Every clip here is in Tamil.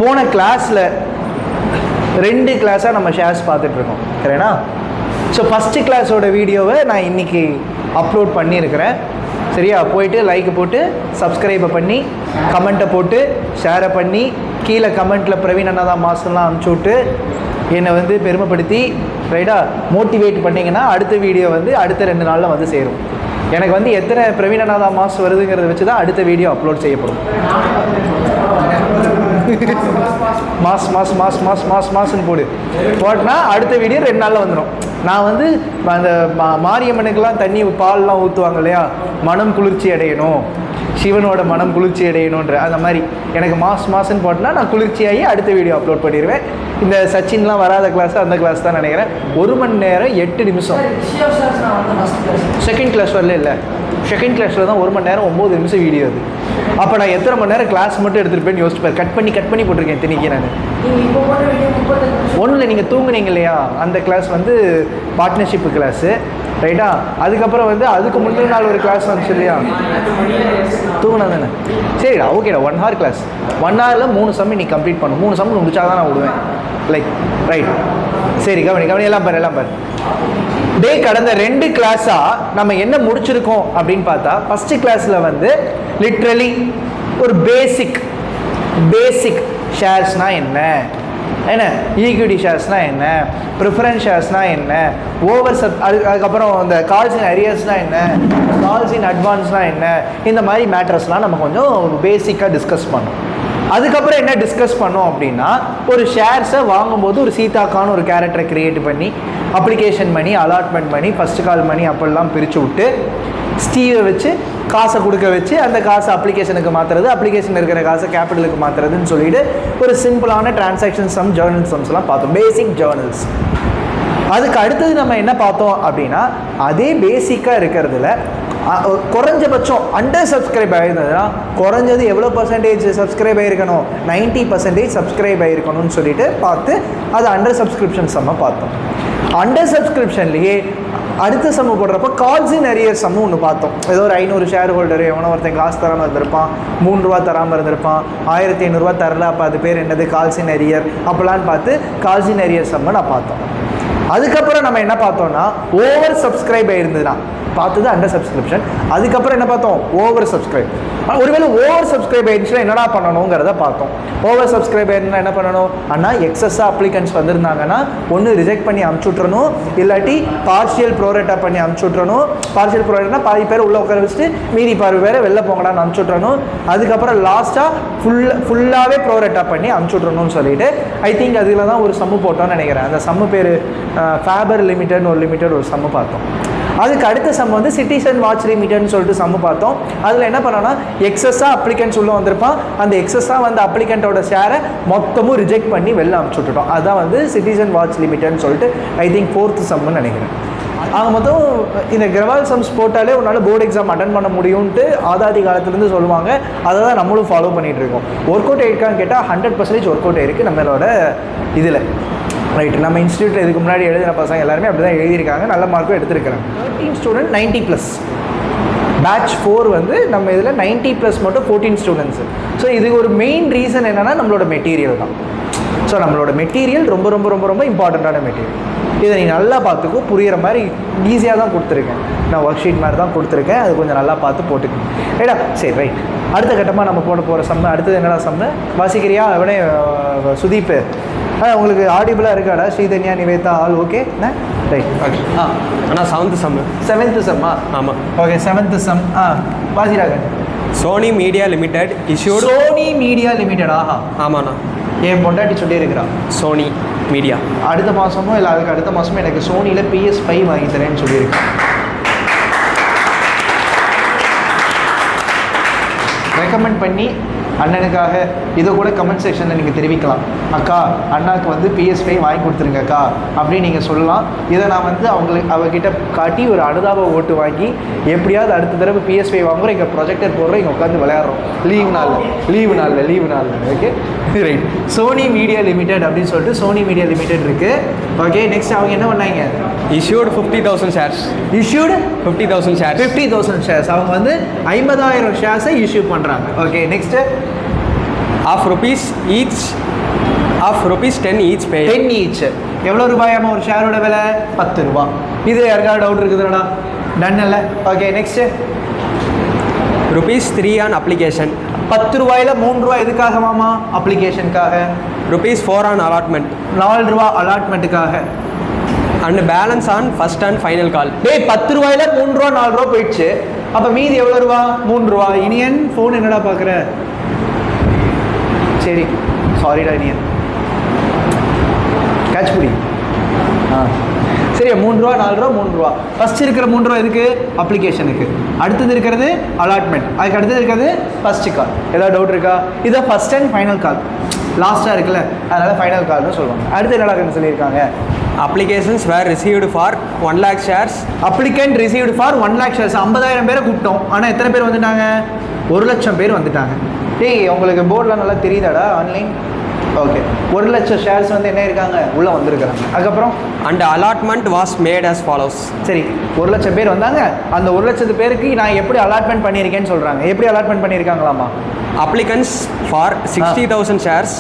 போன கிளாஸில் 2 கிளாஸாக நம்ம ஷேர்ஸ் பார்த்துட்ருக்கோம் சரிண்ணா. ஸோ ஃபஸ்ட்டு கிளாஸோட வீடியோவை நான் இன்றைக்கி அப்லோட் பண்ணியிருக்கிறேன் சரியா. போயிட்டு லைக் போட்டு சப்ஸ்கிரைபை பண்ணி கமெண்ட்டை போட்டு ஷேரை பண்ணி கீழே கமெண்ட்டில் பிரவீன் அண்ணா தான் மாஸ்டர்லாம் அனுப்பிச்சி விட்டு என்னை வந்து பெருமைப்படுத்தி ரைட்டா மோட்டிவேட் பண்ணிங்கன்னா அடுத்த வீடியோ வந்து அடுத்த 2 நாளில் வந்து சேரும். எனக்கு வந்து எத்தனை பிரவீன் அண்ணா தான் மாஸ்டர் வருதுங்கிறத வச்சு தான் அடுத்த வீடியோ அப்லோட் செய்யப்படும். Mass mass mass mass mass மாஸ்ன்னு போட்டுனா அடுத்த வீடியோ 2 நாளில் வந்துடும். நான் வந்து அந்த மாரியம்மனுக்கெல்லாம் தண்ணி பால்லாம் ஊற்றுவாங்க இல்லையா, மனம் குளிர்ச்சி அடையணும், சிவனோட மனம் குளிர்ச்சி அடையணுன்ற அந்த மாதிரி எனக்கு மாஸ்ன்னு போட்டோன்னா நான் குளிர்ச்சியாகி அடுத்த வீடியோ அப்லோட் பண்ணிடுவேன். இந்த சச்சின்லாம் வராத கிளாஸ் அந்த கிளாஸ் தான் நினைக்கிறேன். 1 மணி நேரம் 8 நிமிஷம். செகண்ட் கிளாஸ் வரல இல்லை, செகண்ட் கிளாஸில் தான் 1 மணி நேரம் 9 நிமிஷம் வீடியோ அது. அப்போ நான் எத்தனை மணி நேரம் கிளாஸ் மட்டும் எடுத்துகிட்டு யோசிச்சுப்பார். கட் பண்ணி போட்டிருக்கேன் திணிக்கி நான். ஒன்றில் நீங்கள் தூங்குனீங்க இல்லையா, அந்த கிளாஸ் வந்து பார்ட்னர்ஷிப்பு கிளாஸு ரைட்டா. அதுக்கப்புறம் வந்து அதுக்கு முந்தின நாள் ஒரு கிளாஸ் வந்துச்சு இல்லையா, தூங்கினா தானே. சரிடா ஓகேடா, 1 hour கிளாஸ். 1 hourல 3 சம் நீ கம்ப்ளீட் பண்ணும். 3 சம் முடிச்சா தான் நான் விடுவேன் லைக் ரைட். சரி கவனி எல்லாம் பாரு. டே கடந்த 2 கிளாஸாக நம்ம என்ன முடிச்சிருக்கோம் அப்படின்னு பார்த்தா, ஃபஸ்ட்டு கிளாஸில் வந்து லிட்ரலி ஒரு பேசிக் ஷேர்ஸ்னால் என்ன ஈக்விட்டி ஷேர்ஸ்னால் என்ன, ப்ரிஃபரன்ஸ் ஷேர்ஸ்னால் என்ன, அதுக்கப்புறம் இந்த கால்ஸ் இன் அரியர்ஸ்னால் என்ன, கால்ஸ் இன் அட்வான்ஸ்னால் என்ன, இந்த மாதிரி மேட்டர்ஸ்லாம் நம்ம கொஞ்சம் பேசிக்காக டிஸ்கஸ் பண்ணோம். அதுக்கப்புறம் என்ன டிஸ்கஸ் பண்ணோம் அப்படின்னா, ஒரு ஷேர்ஸை வாங்கும்போது ஒரு சீதாக்கான ஒரு கேரக்டரை க்ரியேட் பண்ணி application money, allotment money, first call money அப்படிலாம் பிரித்து விட்டு ஸ்டீவை வச்சு காசை கொடுக்க வச்சு அந்த காசை அப்ளிகேஷனுக்கு மாற்றுறது, அப்ளிகேஷன் இருக்கிற காசை கேபிட்டலுக்கு மாற்றுறதுன்னு சொல்லிட்டு ஒரு சிம்பிளான டிரான்சாக்ஷன் சம், ஜேர்னல் சம்ஸ்லாம் பார்த்தோம், பேசிக் ஜேர்னல்ஸ். அதுக்கு அடுத்தது நம்ம என்ன பார்த்தோம் அப்படின்னா, அதே பேசிக்காக இருக்கிறதுல குறைஞ்சபட்சம் அண்டர் சப்ஸ்கிரைப் ஆகிருந்ததுன்னா குறைஞ்சது எவ்வளோ % சப்ஸ்கிரைப் ஆகிருக்கணும், 90% சப்ஸ்கிரைப் ஆகிருக்கணும்னு சொல்லிட்டு பார்த்து அது அண்டர் சப்ஸ்கிரிப்ஷன் சம்மை பார்த்தோம். அண்டர் சப்ஸ்கிரிப்ஷன்லேயே அடுத்த சம்மு போடுறப்போ கால்ஸ் இன் அரியர் சம்மு ஒன்று பார்த்தோம். ஏதோ ஒரு 500 ஷேர் ஹோல்டர் எவனோ ஒருத்தன் காசு தராமல் இருந்திருப்பான், 3 ரூபா தராமல் இருந்திருப்பான், 1500 தரல, அப்போ அது பேர் என்னது, கால்ஸ் இன் அரியர் அப்போலான்னு பார்த்து கால்ஸ் இன் அரியர் சம்மை நான் பார்த்தோம். அதுக்கப்புறம் நம்ம என்ன பார்த்தோம்னா, ஓவர் சப்ஸ்கிரைப் ஆகிருந்ததுன்னா பார்த்தது அண்டர் சப்ஸ்கிரிப்ஷன். அதுக்கப்புறம் என்ன பார்த்தோம், ஓவர் சப்ஸ்கிரைப். ஒருவேளை ஓவர் சப்ஸ்கிரைப் ஆகிடுச்சுன்னா என்னடா பண்ணணுங்கிறத பார்த்தோம். ஓவர் சப்ஸ்கிரைப் ஆகிருந்தா என்ன பண்ணணும் அண்ணா, எக்ஸஸாக அப்ளிகன்ஸ் வந்திருந்தாங்கன்னா ஒன்று ரிஜெக்ட் பண்ணி அனுப்பிச்சுட்றணும், இல்லாட்டி பார்ஷியல் ப்ரோரேட்டா பண்ணி அனுப்பிச்சுட்றணும். பார்ஷியல் ப்ரோரேட்னா பாதி பேர் உள்ளே உட்கார வச்சுட்டு மீதி பாதி பேரை வெளில போங்கடான்னு அனுப்பிச்சுட்றணும். அதுக்கப்புறம் லாஸ்ட்டாக ஃபுல்லாகவே ப்ரோரேட்டா பண்ணி அனுப்பிச்சுட்றணும்னு சொல்லிட்டு ஐ திங்க் அதில் தான் ஒரு சம்மு போட்டோன்னு நினைக்கிறேன். அந்த சம்மு பேர் ஃபேபர் லிமிடெட்னு ஒரு சம்மு பார்த்தோம். அதுக்கு அடுத்த சம் வந்து சிட்டிசன் வாட்ச் லிமிட்டட்னு சொல்லிட்டு சம்மு பார்த்தோம். அதில் என்ன பண்ணோன்னா, எக்ஸஸாக அப்ளிகன்ஸ் உள்ளே வந்திருப்பான், அந்த எக்ஸஸாக வந்து அப்ளிகண்ட்டோட ஷேரை மொத்தமும் ரிஜெக்ட் பண்ணி வெளில அனுப்பிச்சுட்டோம். அதுதான் வந்து சிட்டிசன் வாட்ச் லிமிட்டட்னு சொல்லிட்டு ஐ திங்க் 4th சம்னு நினைக்கிறேன். அவங்க மொத்தம் இந்த கிரவால் சம்ஸ் போட்டாலே உன்னால் போர்டு எக்ஸாம் அட்டன் பண்ண முடியும்ன்ட்டு ஆதாதி காலத்துலேருந்து சொல்லுவாங்க. அதை தான் நம்மளும் ஃபாலோ பண்ணிகிட்டு இருக்கோம். ஒர்க் அவுட் ஆகிருக்கான்னு கேட்டால் 100% ஒர்க் அவுட் ஆகிருக்கு நம்மளோட இதில் ரைட்டு. நம்ம இன்ஸ்டியூட்டில் இதுக்கு முன்னாடி எழுதின பசங்க எல்லாருமே அப்படி தான் எழுதியிருக்காங்க, நல்ல மார்க்கும் எடுத்துருக்கிறாங்க. 13 ஸ்டூடெண்ட் 90+. பேட்ச் 4 வந்து நம்ம இதில் 90+ மட்டும் 14 ஸ்டூடெண்ட்ஸு. ஸோ இதுக்கு ஒரு மெயின் ரீசன் என்னென்னா நம்மளோட மெட்டீரியல் தான். ஸோ நம்மளோட மெட்டீரியல் ரொம்ப ரொம்ப ரொம்ப ரொம்ப இம்பார்ட்டண்ட்டான மெட்டீரியல். இதை நீ நல்லா பார்த்துக்கோ, புரிகிற மாதிரி ஈஸியாக தான் கொடுத்துருக்கேன், நான் ஒர்க் ஷீட் மாதிரி தான் கொடுத்துருக்கேன், அது கொஞ்சம் நல்லா பார்த்து போட்டுக்கணும் ரைட்டா. சரி ரைட், அடுத்த கட்டமாக நம்ம போகிற சம்மு அடுத்தது என்னடா சம்மு வாசிக்கிறியா? அவனே சுதீப் உங்களுக்கு ஆடிபிளாக இருக்காடா? Sridhanya, Nivetha all okay right okay. ஆனால் 7th சம்மு. 7th சம்மா? ஆமாம் ஓகே 7th சம். வாசிராக. Sony media limited issued. Sony media limited? ஆஹா ஆமாண்ணா, என் பொண்டாட்டி சொல்லியிருக்கிறான் சோனி மீடியா அடுத்த மாதமோ இல்லை அதுக்கு அடுத்த மாதமோ எனக்கு சோனியில் PS5 வாங்கி தரேன்னு சொல்லியிருக்கேன். ரெக்கமெண்ட் பண்ணி அண்ணனுக்காக இதை கூட கமெண்ட் செக்ஷனில் நீங்கள் தெரிவிக்கலாம். அக்கா அண்ணாவுக்கு வந்து PS5 வாங்கி கொடுத்துருங்க அக்கா அப்படின்னு நீங்கள் சொல்லலாம். இதை நான் வந்து அவகிட்ட காட்டி ஒரு அனுதாப ஓட்டு வாங்கி எப்படியாவது அடுத்த தடவை PS5 வாங்குகிறோம், இங்கே ப்ரொஜெக்டர் போடுறோம், இங்கே உட்காந்து விளையாடுறோம் லீவு நாளில் okay right. Sony media limited அப்படின்னு சொல்லிட்டு சோனி மீடியா லிமிடெட் இருக்குது. ஓகே நெக்ஸ்ட் அவங்க என்ன பண்ணாங்க? issued 50,000 shares. issued 50,000 shares. 50,000 shares. அவங்க வந்து 50,000 ஷேர்ஸை இஷ்யூ பண்ணுறாங்க. Okay next of rupees each of rupees 10 each paid. 10 each. எவ்வளோ ரூபாயாமா ஒரு ஷேரோட விலை? 10 ரூபா. இது யாருக்காவது டவுட் இருக்குதுடா? டன் இல்லை. Okay next. rupees 3 on application. 10 ரூபாயில் 3 ரூபா எதுக்காகவாமா? அப்ளிகேஷனுக்காக. rupees 4 on allotment. 4 ரூபா அலாட்மெண்ட்டுக்காக. and balance on first and final call. டேய் 10 ரூபாயில் 3 ரூபா 4 ரூபா போயிடுச்சு. அப்போ மீதி எவ்வளோ ரூபா? 3 ரூபா. இனியன் ஃபோன் என்னடா பார்க்குற? சரி சாரிடா இனியன், கேட்ச் புடி. சரி 3 ரூபா 4 ரூபா 3 ரூபா. ஃபர்ஸ்ட் இருக்கிற 3 ரூபா எதுக்கு? அப்ளிகேஷனுக்கு. அடுத்தது இருக்கிறது அலாட்மெண்ட். அதுக்கு அடுத்தது இருக்கிறது ஃபர்ஸ்ட் கால். ஏதாவது டவுட் இருக்கா? இதான் ஃபர்ஸ்ட் அண்ட் ஃபைனல் கால். லாஸ்ட்டாக இருக்குல்ல, அதனால் ஃபைனல் கால்னு சொல்லுவாங்க. அடுத்து என்னடா சொல்லியிருக்காங்க? applications were received for 1 lakh shares. Applicant received for 1 lakh shares. 50,000 பேரை கூப்பிட்டோம். ஆனால் எத்தனை பேர் வந்துட்டாங்க? 1 லட்சம் பேர் வந்துட்டாங்க. டேய் உங்களுக்கு போர்டெலாம் நல்லா தெரியுதாடா ஆன்லைன்? ஓகே 1 லட்சம் ஷேர்ஸ் வந்து என்ன இருக்காங்க? உள்ளே வந்திருக்கிறாங்க. அதுக்கப்புறம் and allotment was made as follows. சரி 1 லட்சம் பேர் வந்தாங்க. அந்த 1 லட்சத்து பேருக்கு நான் எப்படி அலாட்மெண்ட் பண்ணியிருக்கேன்னு சொல்கிறாங்க. எப்படி allotment பண்ணியிருக்காங்களாமா? applicants for 60,000 shares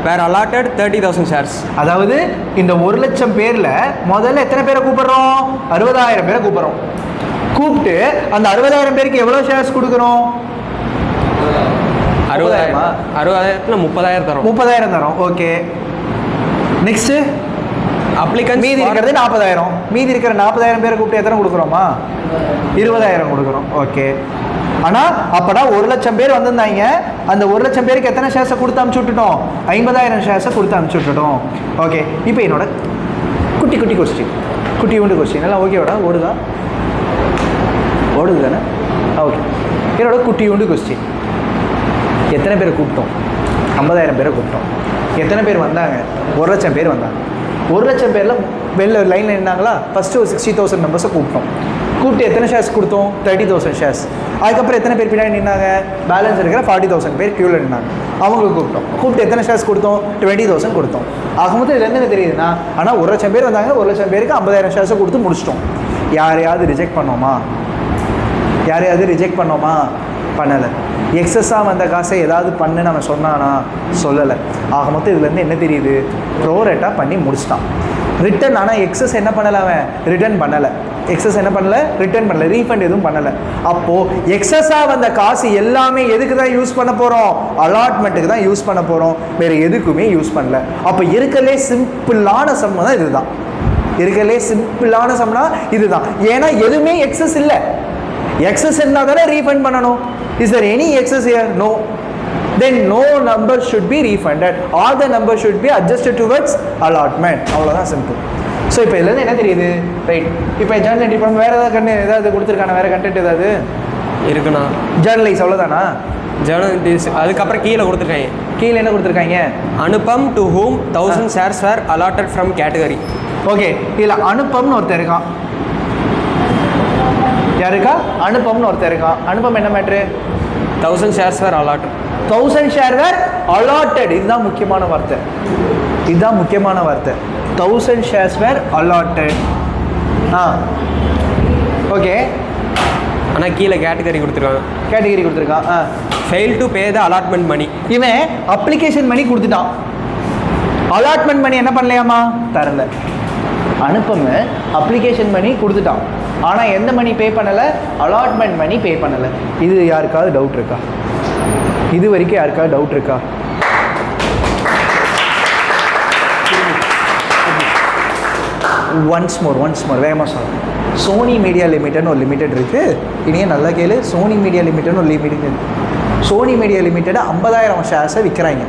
were allotted 30,000 shares. அதாவது இந்த 1 லட்சம் பேரில் முதல்ல எத்தனை பேரை கூப்பிடுறோம்? 60,000 பேரை கூப்பிடுறோம். கூப்பிட்டு அந்த 60,000 பேருக்கு எவ்வளோ ஷேர்ஸ் கொடுக்குறோம்? 60,000 30,000 தரும். 30,000 தரோம். Okay next. applicants மீதி இருக்கிறது 40,000. மீதி இருக்கிற 40,000 பேரை கூப்பிட்டு எத்தனை கொடுக்குறோமா? 20,000 கொடுக்குறோம். ஓகே ஆனால் அப்போனா 1 லட்சம் பேர் வந்திருந்தாங்க. அந்த 1 லட்சம் பேருக்கு எத்தனை ஷேர்ஸை கொடுத்து அனுப்பிச்சு விட்டுட்டோம்? 50,000 ஷேர்ஸை கொடுத்து அனுப்பிச்சு விட்டுட்டோம். ஓகே இப்போ என்னோட குட்டி குட்டி கொஸ்டின், குட்டி உண்டு கொஸ்டின் எல்லாம் ஓகேவாடா? ஓடுது தானே? ஓகே என்னோட குட்டி உண்டு கொஸ்டின். எத்தனை பேரை கூப்பிட்டோம்? 50,000 பேரை கூப்பிட்டோம். எத்தனை பேர் வந்தாங்க? 1 லட்சம் பேர் வந்தாங்க. 1 லட்சம் பேரில் வெளில லைனில் இருந்தாங்களா? ஃபஸ்ட்டு ஒரு 60,000 மெம்பர்ஸை கூப்பிட்டோம். கூப்பிட்டு எத்தனை ஷேர்ஸ் கொடுத்தோம்? 30,000 ஷேர்ஸ். அதுக்கப்புறம் எத்தனை பேர் பின்னாடி நின்னாங்க? பேலன்ஸ் இருக்கிற 40,000 பேர் க்யூவில் நின்னாங்க. அவங்களுக்கு கூப்பிட்டோம். கூப்பிட்டு எத்தனை ஷேர்ஸ் கொடுத்தோம்? 20,000 கொடுத்தோம். ஆகும்போது இதுலேருந்து என்ன தெரியுதுன்னா, ஆனால் 1 லட்சம் பேர் வந்தாங்க. 1 லட்சம் பேருக்கு 50,000 ஷேர்ஸை கொடுத்து முடிச்சிட்டோம். யாரையாவது ரிஜெக்ட் பண்ணோமா? பண்ணலை. எக்ஸஸாக வந்த காசை ஏதாவது பண்ணு நம்ம சொன்னானா? சொல்லலை. ஆக மொத்தம் இதுலேருந்து என்ன தெரியுது? ப்ரோரேட்டாக பண்ணி முடிச்சிட்டான். ரிட்டர்ன் ஆனால் எக்ஸஸ் என்ன பண்ணலை? அவன் ரிட்டர்ன் பண்ணலை. ரிட்டர்ன் பண்ணல, ரீஃபண்ட் எதுவும் பண்ணலை. அப்போது எக்ஸஸாக வந்த காசு எல்லாமே எதுக்கு தான் யூஸ் பண்ண போகிறோம்? அலாட்மெண்ட்டுக்கு தான் யூஸ் பண்ண போகிறோம். வேறு எதுக்குமே யூஸ் பண்ணல. அப்போ இருக்கலே சிம்பிளான சம் தான் இதுதான். இதுதான். ஏன்னா எதுவுமே எக்ஸஸ் இல்லை. எக்ஸஸ் இருந்தால் தானே ரீஃபண்ட் பண்ணணும். Is there any excess here? No. Then no number should be refunded. All the numbers should be adjusted towards allotment. அவ்வளோதான் சிம்பிள். ஸோ இப்போ இதுலேருந்து என்ன தெரியுது? ரைட். இப்போ ஜேர்னல் என்ட்ரி பண்ண வேறு ஏதாவது கொடுத்துருக்கான வேறு கண்டென்ட் ஏதாவது இருக்குண்ணா? ஜேர்னலைஸ் அவ்வளோதானா? ஜேர்னல் அதுக்கப்புறம் கீழே கொடுத்துருக்காங்க. கீழே என்ன கொடுத்துருக்காங்க? Anupam to whom 1,000 shares were allotted from category. Okay இதில் அனுப்பம்னு ஒருத்தர் இருக்கான். யாருக்கா? அனுப்பம்னு ஒருத்தர் இருக்கான். அனுப்பம் என்ன matter? 1,000 shares were allotted. 1,000 shares were allotted. இதுதான் முக்கியமான வார்த்தை. 1,000 shares were allotted. ஓகே ஆனால் கீழே கேட்டகரி கொடுத்துருக்கான். fail to pay the allotment money. இவன் அப்ளிகேஷன் மணி கொடுத்துட்டான். அலாட்மெண்ட் மணி என்ன பண்ணலையாமா? தரல. அனுப்பம் அப்ளிகேஷன் மணி கொடுத்துட்டான். ஆனால் எந்த மணி பே பண்ணலை? அலாட்மெண்ட் மணி பே பண்ணலை. இது யாருக்காவது டவுட் இருக்கா? இது வரைக்கும் யாருக்காவது டவுட் இருக்கா? ஒன்ஸ் மோர் வேகமாக சொல்லுங்கள். சோனி மீடியா லிமிட்டட்னு ஒரு லிமிடெட் இருக்குது. இனியே நல்லா கேளு. சோனி மீடியா லிமிட்டட்னு ஒரு லிமிடெட் இருக்குது. சோனி மீடியா லிமிட்டட் 50,000 ஷேர்ஸை விற்கிறாங்க.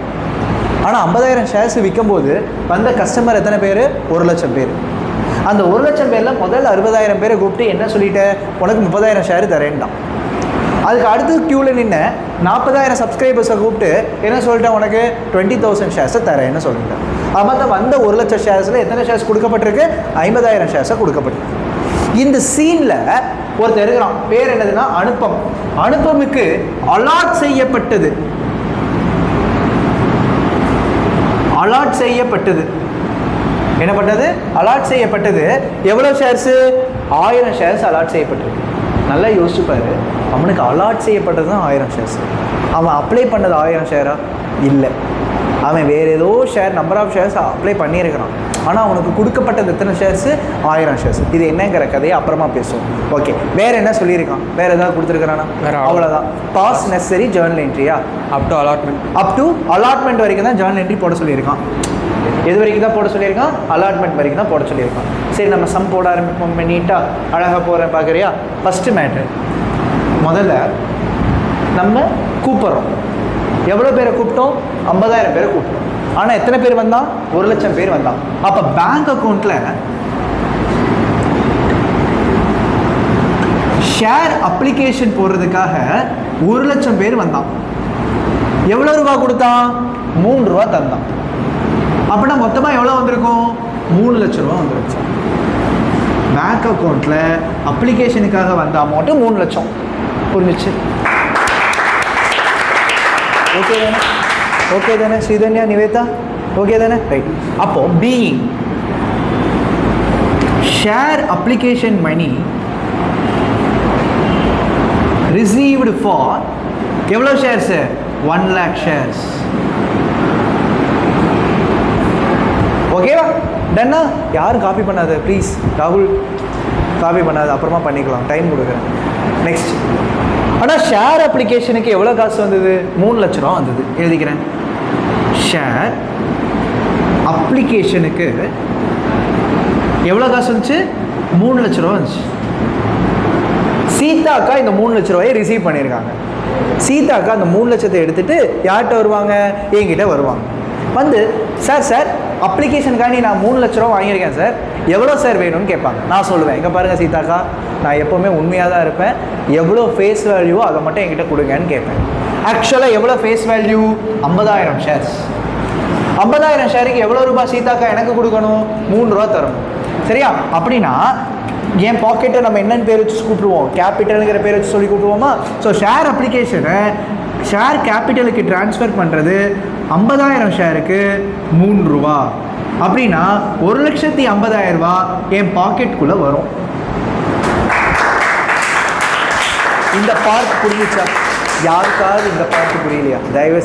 ஆனால் 50,000 ஷேர்ஸ் விற்கும்போது வந்த கஸ்டமர் எத்தனை பேர்? 1 லட்சம் பேர். அந்த 1 லட்சம் பேரில் முதல் 60,000 பேரை கூப்பிட்டு என்ன சொல்லிட்டேன்? உனக்கு 30,000 ஷேர் தரேன்டான். அதுக்கு அடுத்து க்யூவில் நின்று 40,000 சப்ஸ்கிரைபர்ஸை கூப்பிட்டு என்ன சொல்லிட்டேன்? உனக்கு 20,000 ஷேர்ஸை தரேன்னு சொல்லிட்டேன். அது வந்த 1 லட்சம் ஷேர்ஸில் எத்தனை ஷேர்ஸ் கொடுக்கப்பட்டிருக்கு? 50,000 ஷேர்ஸை கொடுக்கப்பட்டிருக்கு. இந்த சீனில் ஒருத்தர் இருக்கிறான். பேர் என்னதுன்னா அனுப்பம். அனுப்பமுக்கு அலாட் செய்யப்பட்டது. என்ன பண்ணது? அலாட் செய்யப்பட்டது. எவ்வளோ ஷேர்ஸு? 1000 ஷேர்ஸ் அலாட் செய்யப்பட்டிருக்கு. நல்லா யோசிச்சுப்பாரு. அவனுக்கு அலாட் செய்யப்பட்டது தான் 1000 ஷேர்ஸ். அவன் அப்ளை பண்ணது 1000 ஷேரா? இல்லை. அவன் வேறு ஏதோ share number of shares apply பண்ணியிருக்கிறான், ஆனால் அவனுக்கு கொடுக்கப்பட்டது எத்தனை ஷேர்ஸு? 1000 ஷேர்ஸ். இது என்னங்கிற கதையை அப்புறமா பேசுவோம். ஓகே, வேறு என்ன சொல்லியிருக்கான்? வேறு ஏதாவது கொடுத்துருக்குறானா? அவ்வளோதான். பாஸ் நெசசரி ஜேர்னல் என்ட்ரியா? அப் டு அலாட்மெண்ட் வரைக்கும் தான் ஜேர்னல் என்ட்ரி போட சொல்லியிருக்கான். எது வரைக்கும் தான் போட சொல்லியிருக்கான்? அலாட்மெண்ட் வரைக்கும் தான் போட சொல்லியிருக்கான். சரி, நம்ம சம் போட ஆரம்பிப்போம். நீட்டாக அழகாக போகிறேன், பார்க்குறியா? ஃபஸ்ட்டு மேட்ரு, முதல்ல நம்ம கூப்பிட்றோம். எவ்வளோ பேரை கூப்பிட்டோம்? 50,000 பேரை கூப்பிட்டோம். ஆனால் எத்தனை பேர் வந்தான்? 1,00,000 பேர் வந்தான். அப்போ பேங்க் அக்கௌண்ட்டில் ஷேர் அப்ளிகேஷன் போடுறதுக்காக 1,00,000 பேர் வந்தான். எவ்வளோ ரூபா கொடுத்தான்? 3 ரூபா தந்தான். அப்படின்னா மொத்தமாக எவ்வளோ வந்திருக்கும்? 3 லட்ச ரூபா வந்துருச்சு. பேங்க் அக்கௌண்ட்டில் அப்ளிகேஷனுக்காக வந்த அமௌண்ட்டு 3 லட்சம். புரிஞ்சிச்சு? ஓகே தானே? ஓகே தானே ஸ்ரீதன்யா, நிவேதா? ஓகே தானே? ரைட். அப்போது being share application money received for எவ்வளோ ஷேர்ஸு? 1 lakh shares. ஓகேவா? டன்னா? யாரும் காப்பி பண்ணாத ப்ளீஸ். ராகுல் காப்பி பண்ணாத, அப்புறமா பண்ணிக்கலாம், டைம் கொடுக்குறேன். நெக்ஸ்ட், ஆனால் ஷேர் அப்ளிகேஷனுக்கு எவ்வளோ காசு வந்தது? 3 லட்ச ரூபா வந்தது. எழுதிக்கிறேன். ஷேர் அப்ளிகேஷனுக்கு எவ்வளோ காசு வந்துச்சு? 3 லட்ச ரூபா வந்துச்சு. சீதாக்கா இந்த 3 லட்ச ரூபாயை ரிசீவ் பண்ணியிருக்காங்க. சீதாக்கா அந்த 3 லட்சத்தை எடுத்துகிட்டு யார்கிட்ட வருவாங்க? என்கிட்ட வருவாங்க. வந்து சார் அப்ளிகேஷனுக்காண்டி நான் 3 லட்ச ரூபா வாங்கியிருக்கேன் சார், எவ்வளோ சார் வேணும்னு கேட்பாங்க. நான் சொல்லுவேன், இங்கே பாருங்கள் சீதாக்கா, நான் எப்போவுமே உண்மையாக தான் இருப்பேன், எவ்வளோ ஃபேஸ் வேல்யூவோ அதை மட்டும் என்கிட்ட கொடுங்கன்னு கேட்பேன். ஆக்சுவலாக எவ்வளோ ஃபேஸ் வேல்யூ? 50,000 ஷேர்ஸ். 50,000 ஷேருக்கு எவ்வளோ ரூபாய் சீதாக்கா எனக்கு கொடுக்கணும்? 3 ரூபா தரணும். சரியா? அப்படின்னா என் பாக்கெட்டை நம்ம என்னென்னு பேர் வச்சு கூப்பிடுவோம்? கேபிட்டலுங்கிற பேர் வச்சு சொல்லி கூப்பிடுவோமா? ஸோ ஷேர் அப்ளிகேஷனை ஷேர் கேபிட்டலுக்கு ட்ரான்ஸ்ஃபர் பண்ணுறது 50,000 ஷேருக்கு 3 ரூபா. அப்படின்னா 1,50,000 ரூபா என் பாக்கெட்டுக்குள்ளே வரும். இந்த பார்ட் புரிஞ்சிச்சா? யாருக்காவது இந்த பார்ட் புரியலையா? தயவு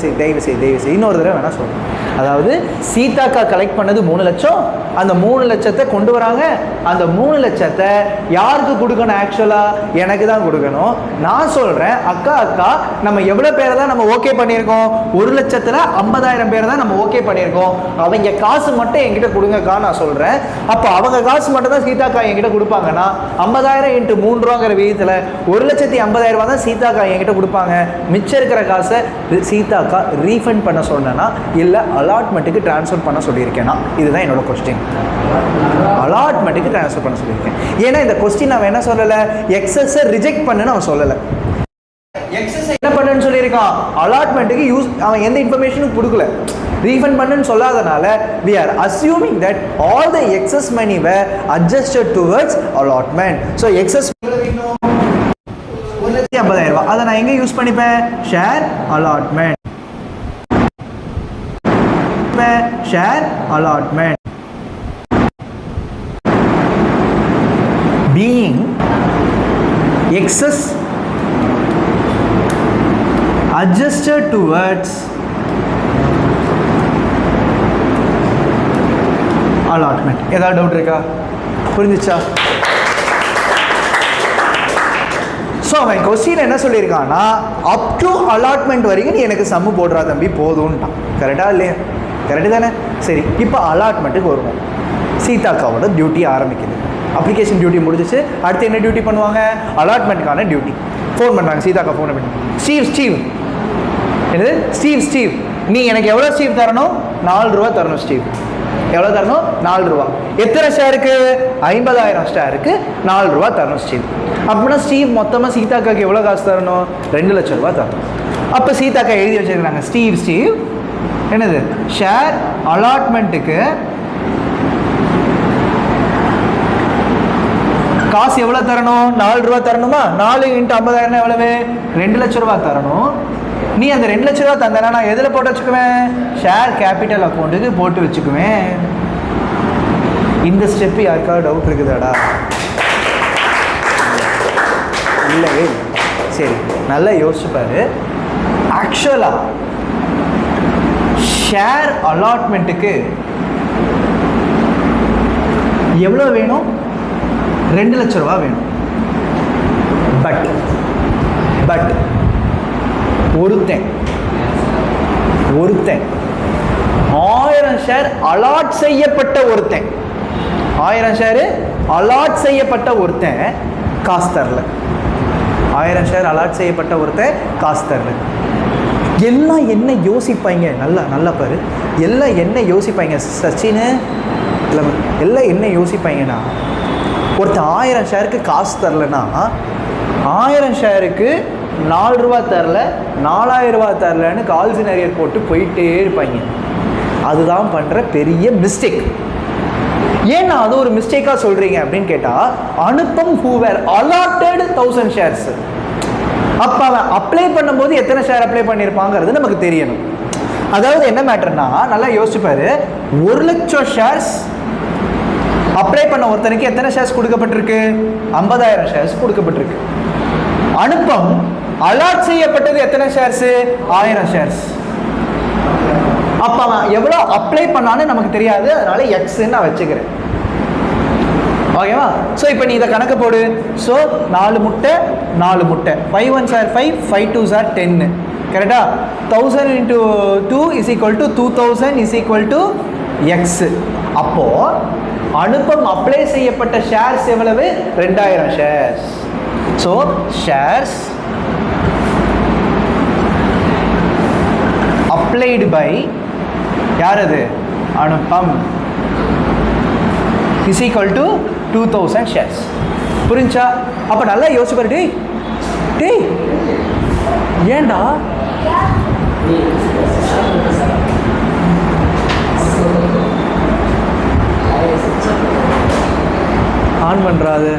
செய்து இன்னொரு தடவை வேணால் சொல்லுங்கள். அதாவது சீதாக்கா கலெக்ட் பண்ணது 3 லட்சம். அந்த 3 லட்சத்தை கொண்டு வராங்க. அந்த 3 லட்சத்தை யாருக்கு கொடுக்கணும்? ஆக்சுவலாக எனக்கு தான் கொடுக்கணும். நான் சொல்கிறேன், அக்கா நம்ம எவ்வளோ பேரை தான் நம்ம ஓகே பண்ணியிருக்கோம்? 1 லட்சத்தில் 50,000 பேரை தான் நம்ம ஓகே பண்ணியிருக்கோம். அவங்க காசு மட்டும் என்கிட்ட கொடுங்கக்கா நான் சொல்கிறேன். அப்போ அவங்க காசு மட்டும் தான் சீதாக்கா என்கிட்ட கொடுப்பாங்கன்னா 50,000 × 3 ரூபாங்கிற விகிதத்தில் 1,50,000 ரூபா தான் சீதாக்கா என்கிட்ட கொடுப்பாங்க. மிச்சம் இருக்கிற காசை சீதாக்கா ரீஃபண்ட் பண்ண சொன்னேன்னா இல்லை அலாட்மெண்ட்டுக்கு ட்ரான்ஸ்ஃபர் பண்ண சொல்லியிருக்கேன்னா? இதுதான் என்னோட கொஸ்டின். அலாட்மெண்ட்டுக்கு ட்ரான்ஸ்ஃபர் பண்ண சொல்லியிருக்கேன். ஏன்னா இந்த கொஸ்டின் அவன் என்ன சொல்லலை? எக்ஸஸை ரிஜெக்ட் பண்ணுன்னு அவன் சொல்லலை. எக்ஸஸ் என்ன பண்ணுன்னு சொல்லியிருக்கான்? அலாட்மெண்ட்டுக்கு அவன் எந்த இன்ஃபர்மேஷனும் கொடுக்கல. ரீஃபண்ட் பண்ணுன்னு சொல்லாதனால we are assuming that all the excess money were adjusted towards allotment. So excess 1,50,000 ரூபாய். அதை நான் எங்கே யூஸ் பண்ணிப்பேன்? Share allotment. Share allotment. being excess adjusted towards allotment. ஏதாவது டவுட் இருக்கா? புரிஞ்சிச்சா? ஸோ அவன் கொஸ்டின் என்ன சொல்லியிருக்கான்னா, அப் டு அலாட்மெண்ட் வரைக்கும் நீ எனக்கு சம்மு போடுறா தம்பி போதும்ட்டான். கரெக்டாக இல்லையா? கரெக்டு தானே? சரி, இப்போ அலாட்மெண்ட்டுக்கு வருவோம். சீதாக்காவோட டியூட்டி ஆரம்பிக்குது. அப்ளிகேஷன் டியூட்டி முடிஞ்சிச்சு. அடுத்து என்ன டியூட்டி பண்ணுவாங்க? அலாட்மெண்ட்டுக்கான டியூட்டி. ஃபோன் பண்ணுறாங்க. சீதாக்கா ஃபோன் பண்ணி, ஸ்டீவ் என்னது ஸ்டீவ் நீ எனக்கு எவ்வளோ ஸ்டீவ் தரணும்? 4 ரூபா தரணும். ஸ்டீவ் எவ்வளோ தரணும்? 4 ரூபா. எத்தனை ஷேருக்கு? 50,000 ஷேருக்கு 4 ரூபா தரணும் ஸ்டீவ். அப்படின்னா ஸ்டீவ் மொத்தமாக சீதாக்காக்கு எவ்வளோ காசு தரணும்? 2 லட்ச ரூபா தரணும். அப்போ சீதாக்கா எழுதி வச்சுருக்காங்க, ஸ்டீவ் என்னது ஷேர் அலாட்மெண்ட்டுக்கு காசு எவ்வளோ தரணும்? 4 ரூபா தரணுமா? 4 × 50,000 எவ்வளவு? 2 லட்ச ரூபா தரணும். நீ அந்த 2 லட்ச ரூபா தந்தனா நான் எதில் போட்டு வச்சுக்குவேன்? ஷேர் கேபிட்டல் அக்கௌண்ட்டுக்கு போட்டு வச்சுக்குவேன். இந்த ஸ்டெப்பு யாருக்காவது டவுட் இருக்குதாடா? இல்லவே. சரி, நல்லா யோசிச்சுப்பாரு. ஆக்சுவலாக ஷேர் அலாட்மெண்ட்டுக்கு எவ்வளோ வேணும்? 2 லட்ச ரூபா வேணும். பட் ஒருத்தன் 1000 ஷேர் அலாட் செய்யப்பட்ட ஒருத்தன் 1000 ஷேரு அலாட் செய்யப்பட்ட ஒருத்தன் காசு தரல. 1000 ஷேர் அலாட் செய்யப்பட்ட ஒருத்தன் காசு தரல. எல்லாம் என்ன யோசிப்பாங்க? நல்லா பாரு. எல்லாம் என்ன யோசிப்பாங்க சச்சின்? எல்லாம் என்ன யோசிப்பாங்கன்னா, ஒருத்தர் 1000 ஷேருக்கு காசு தரலன்னா 1000 ஷேருக்கு 4 ரூபா தரல, 4000 ரூபா தரலன்னு கால் சினரியர் போட்டு போயிட்டே இருப்பாங்க. அதுதான் பண்ணுற பெரிய மிஸ்டேக். ஏன்னா அது ஒரு மிஸ்டேக்காக சொல்கிறீங்க அப்படின்னு கேட்டால், அனுப்பம் ஹூவர் அலாட்டட் 1000 ஷேர்ஸ். அப்போ அவன் அப்ளை பண்ணும்போது எத்தனை ஷேர் அப்ளை பண்ணியிருப்பாங்கிறது நமக்கு தெரியணும். அதாவது என்ன மேட்டர்னா, நல்லா யோசிச்சுப்பாரு. 1 லட்சம் ஷேர்ஸ் அப்ளை பண்ண ஒருத்தனுக்கு எத்தனை ஷேர்ஸ் கொடுக்கப்பட்டிருக்கு? 50,000 ஷேர்ஸ் கொடுக்கப்பட்டிருக்கு. அனுப்பம் அலாட் செய்யப்பட்டது எத்தனை ஷேர்ஸ்? 1000 ஷேர்ஸ். அப்போ அவன் எவ்வளோ அப்ளை பண்ணான்னு நமக்கு தெரியாது, அதனால எக்ஸ்ன்னு நான் வச்சுக்கிறேன். ஓகேவா? ஸோ இப்போ நீ இதை கணக்கு போடு. ஸோ 4 முட்டை 5 1s are 5, 5 2s are 10. கரெக்டா? 1000 into 2 is equal to 2000 is equal to x. அப்போ அனுப்பம் அப்ளை செய்யப்பட்ட ஷேர்ஸ் எவ்வளவு? 2000 shares. So shares applied by யார்? அது அனுப்பம் இஸ் ஈக்குவல் டு 2000 ஷேர்ஸ். புரிஞ்சா? அப்போ நல்லா யோசிச்சு பாரு. டேய் ஏண்டா ஆன் பண்ணுறாது?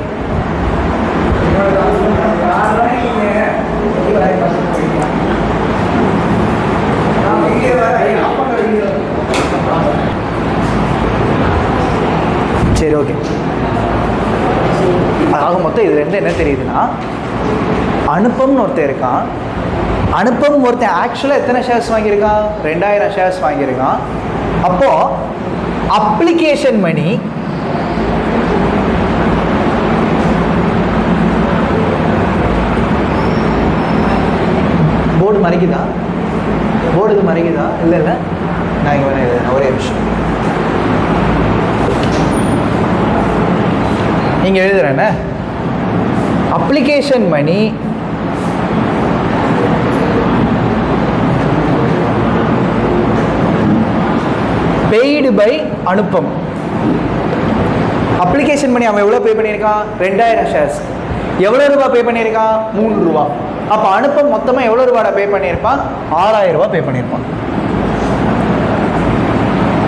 சரி, ஓகே. ஆக மொத்தம் இது ரெண்டு என்ன தெரியுதுன்னா, அனுப்பம்னு ஒருத்தர் இருக்கான். அனுப்பம் ஒருத்தன் ஆக்சுவலாக எத்தனை ஷேர்ஸ் வாங்கியிருக்கான்? 2000 ஷேர்ஸ் வாங்கியிருக்கான். அப்போது அப்ளிகேஷன் மணி போர்டு மறைக்குதா? போர்டுக்கு மறைக்குதா? இல்லை நான் இங்கே வேணா ஒரே விஷயம் இங்கே எழுதுறேன்னு. அப்ளிகேஷன் மணி பெய்டு பை அனுப்பம். அப்ளிகேஷன் மணி அவன் எவ்வளோ பே பண்ணியிருக்கான்? 2000 ஷேர்ஸ். எவ்வளோ ரூபா பே பண்ணியிருக்கான்? 3 ரூபா. அப்போ அனுப்பம் மொத்தமாக எவ்வளோ ரூபாய் பே பண்ணியிருப்பான்? 6000 ரூபா பே பண்ணியிருப்பான்.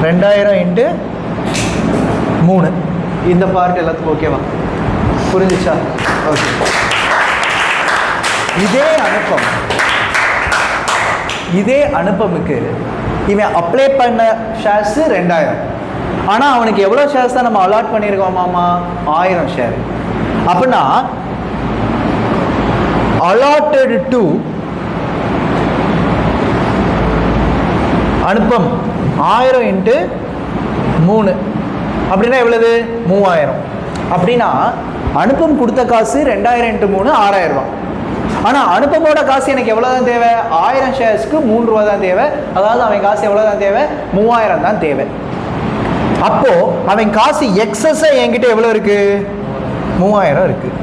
2000 இன்ட்டு 3. இந்த பார்ட் எல்லாத்துக்கும் ஓகேவா? புரிஞ்சிச்சா? ஓகே. இதே அனுப்பமுக்கு இவன் அப்ளை பண்ண ஷேர்ஸ் 2000. ஆனால் அவனுக்கு எவ்வளோ ஷேர்ஸ் தான் நம்ம அலாட் பண்ணியிருக்கோமாமா? 1000 ஷேர். அப்படின்னா அலாட்டட் டு அனுப்பம் 1000 இன்ட்டு 3 அப்படின்னா எவ்வளவு? 3000. அப்படின்னா அனுப்பம் கொடுத்த காசு 2000 இன்ட்டு 3 6000 ரூபா. ஆனால் அனுப்பமோட காசு எனக்கு எவ்வளோ தான் தேவை? 1000 ஷேர்ஸ்க்கு 3 ரூபா தான் தேவை. அதாவது அவன் காசு எவ்வளோ தான் தேவை? 3000 தான் தேவை. அப்போது அவன் காசு எக்ஸஸாக என்கிட்ட எவ்வளோ இருக்குது? 3000 இருக்குது.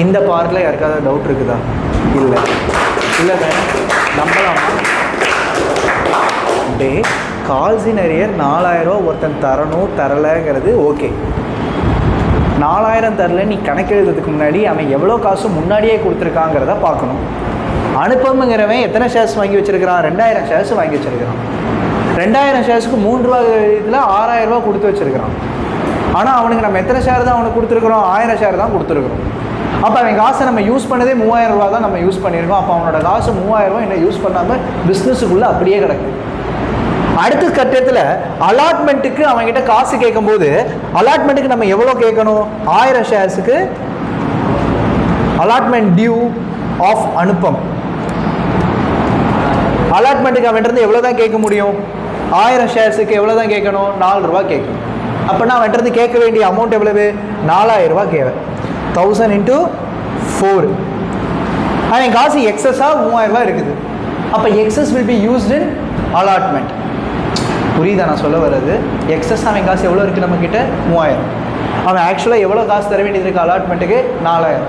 இந்த பார்ட்டில் யாருக்காவது டவுட் இருக்குதா? இல்லை தானே? நம்பலாமா? டே கால்சினரியர் 4000 ரூபா ஒருத்தன் தரணும் தரலைங்கிறது ஓகே. 4000 தரல நீ கணக்கெழுதுறதுக்கு முன்னாடி அவன் எவ்வளோ காசு முன்னாடியே கொடுத்துருக்காங்கிறத பார்க்கணும். அனுப்பமுங்கிறவன் எத்தனை ஷேர்ஸ் வாங்கி வச்சுருக்கிறான்? 2000 ஷேர்ஸ் வாங்கி வச்சுருக்கிறான். 2000 ஷேர்ஸுக்கு 3 ரூபா இதில் 6000 ரூபா கொடுத்து வச்சுருக்கிறான். ஆனால் அவனுக்கு நம்ம எத்தனை ஷேர் தான் அவனுக்கு கொடுத்துருக்குறோம்? 1000 ஷேர் தான் கொடுத்துருக்குறோம். அப்போ அவன் காசை நம்ம யூஸ் பண்ணதே 3000 ரூபா தான் நம்ம யூஸ் பண்ணியிருக்கோம். அப்போ அவனோட காசு 3000 ரூபா இன்னும் யூஸ் பண்ணாமல் பிஸ்னஸுக்குள்ளே அப்படியே கிடக்கு. அடுத்த கட்டத்தில் அலாட்மெண்ட்டுக்கு அவங்ககிட்ட காசு கேட்கும்போது அலாட்மெண்ட்டுக்கு நம்ம எவ்வளோ கேட்கணும்? 1000 ஷேர்ஸுக்கு அலாட்மெண்ட் டியூ ஆஃப் அனுப்பம் அலாட்மெண்ட்டுக்கு அவன்கிட்ட எவ்வளோ தான் கேட்க முடியும்? 1000 ஷேர்ஸுக்கு எவ்வளோ தான் கேட்கணும்? 4 ரூபா கேட்கணும். அப்போனா அவன்கிட்ட கேட்க வேண்டிய அமௌண்ட் எவ்வளவு? 4000 ரூபா கேட்க. 1000 × 4. அவன் காசு எக்ஸஸாக 3000 ரூபா இருக்குது. அப்போ excess will be used in allotment. புரியுதா நான் சொல்ல வர்றது? எக்ஸஸ் அவன் காசு எவ்வளோ இருக்குது நம்மக்கிட்ட? 3000. அவன் ஆக்சுவலாக எவ்வளோ காசு தர வேண்டியது இருக்குது அலாட்மெண்ட்டுக்கு? 4000.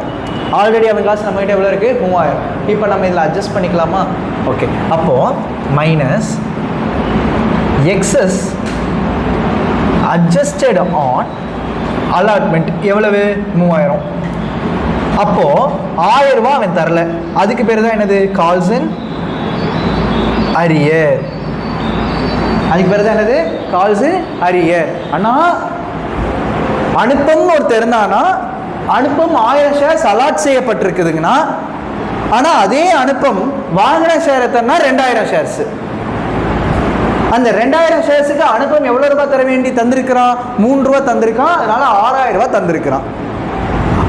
ஆல்ரெடி அவன் காசு நம்மகிட்ட எவ்வளோ இருக்குது? 3000. இப்போ நம்ம இதில் அட்ஜஸ்ட் பண்ணிக்கலாமா? ஓகே, அப்போது minus excess adjusted on allotment எவ்வளவு? 3000. அப்போது 1000 ரூபா அவன் தரல. அதுக்கு பேர் தான் என்னது? Calls in arrear. அதுக்கு பேர் தான் என்னது? Calls in arrear. ஆனால் அனுப்பம்னு ஒருத்தர் இருந்தானா, அனுப்பம் 1000 ஷேர்ஸ் அலாட் செய்யப்பட்டிருக்குதுங்கன்னா, ஆனால் அதே அனுப்பம் வாங்கின ஷேர் எத்தனை? 2000 ஷேர்ஸ். அந்த 2000 ஷேர்ஸுக்கு அனுப்பம் எவ்வளோ ரூபாய் தர வேண்டி தந்திருக்கிறான்? 3 ரூபா தந்திருக்கான். அதனால 6000 ரூபா தந்திருக்கிறான்.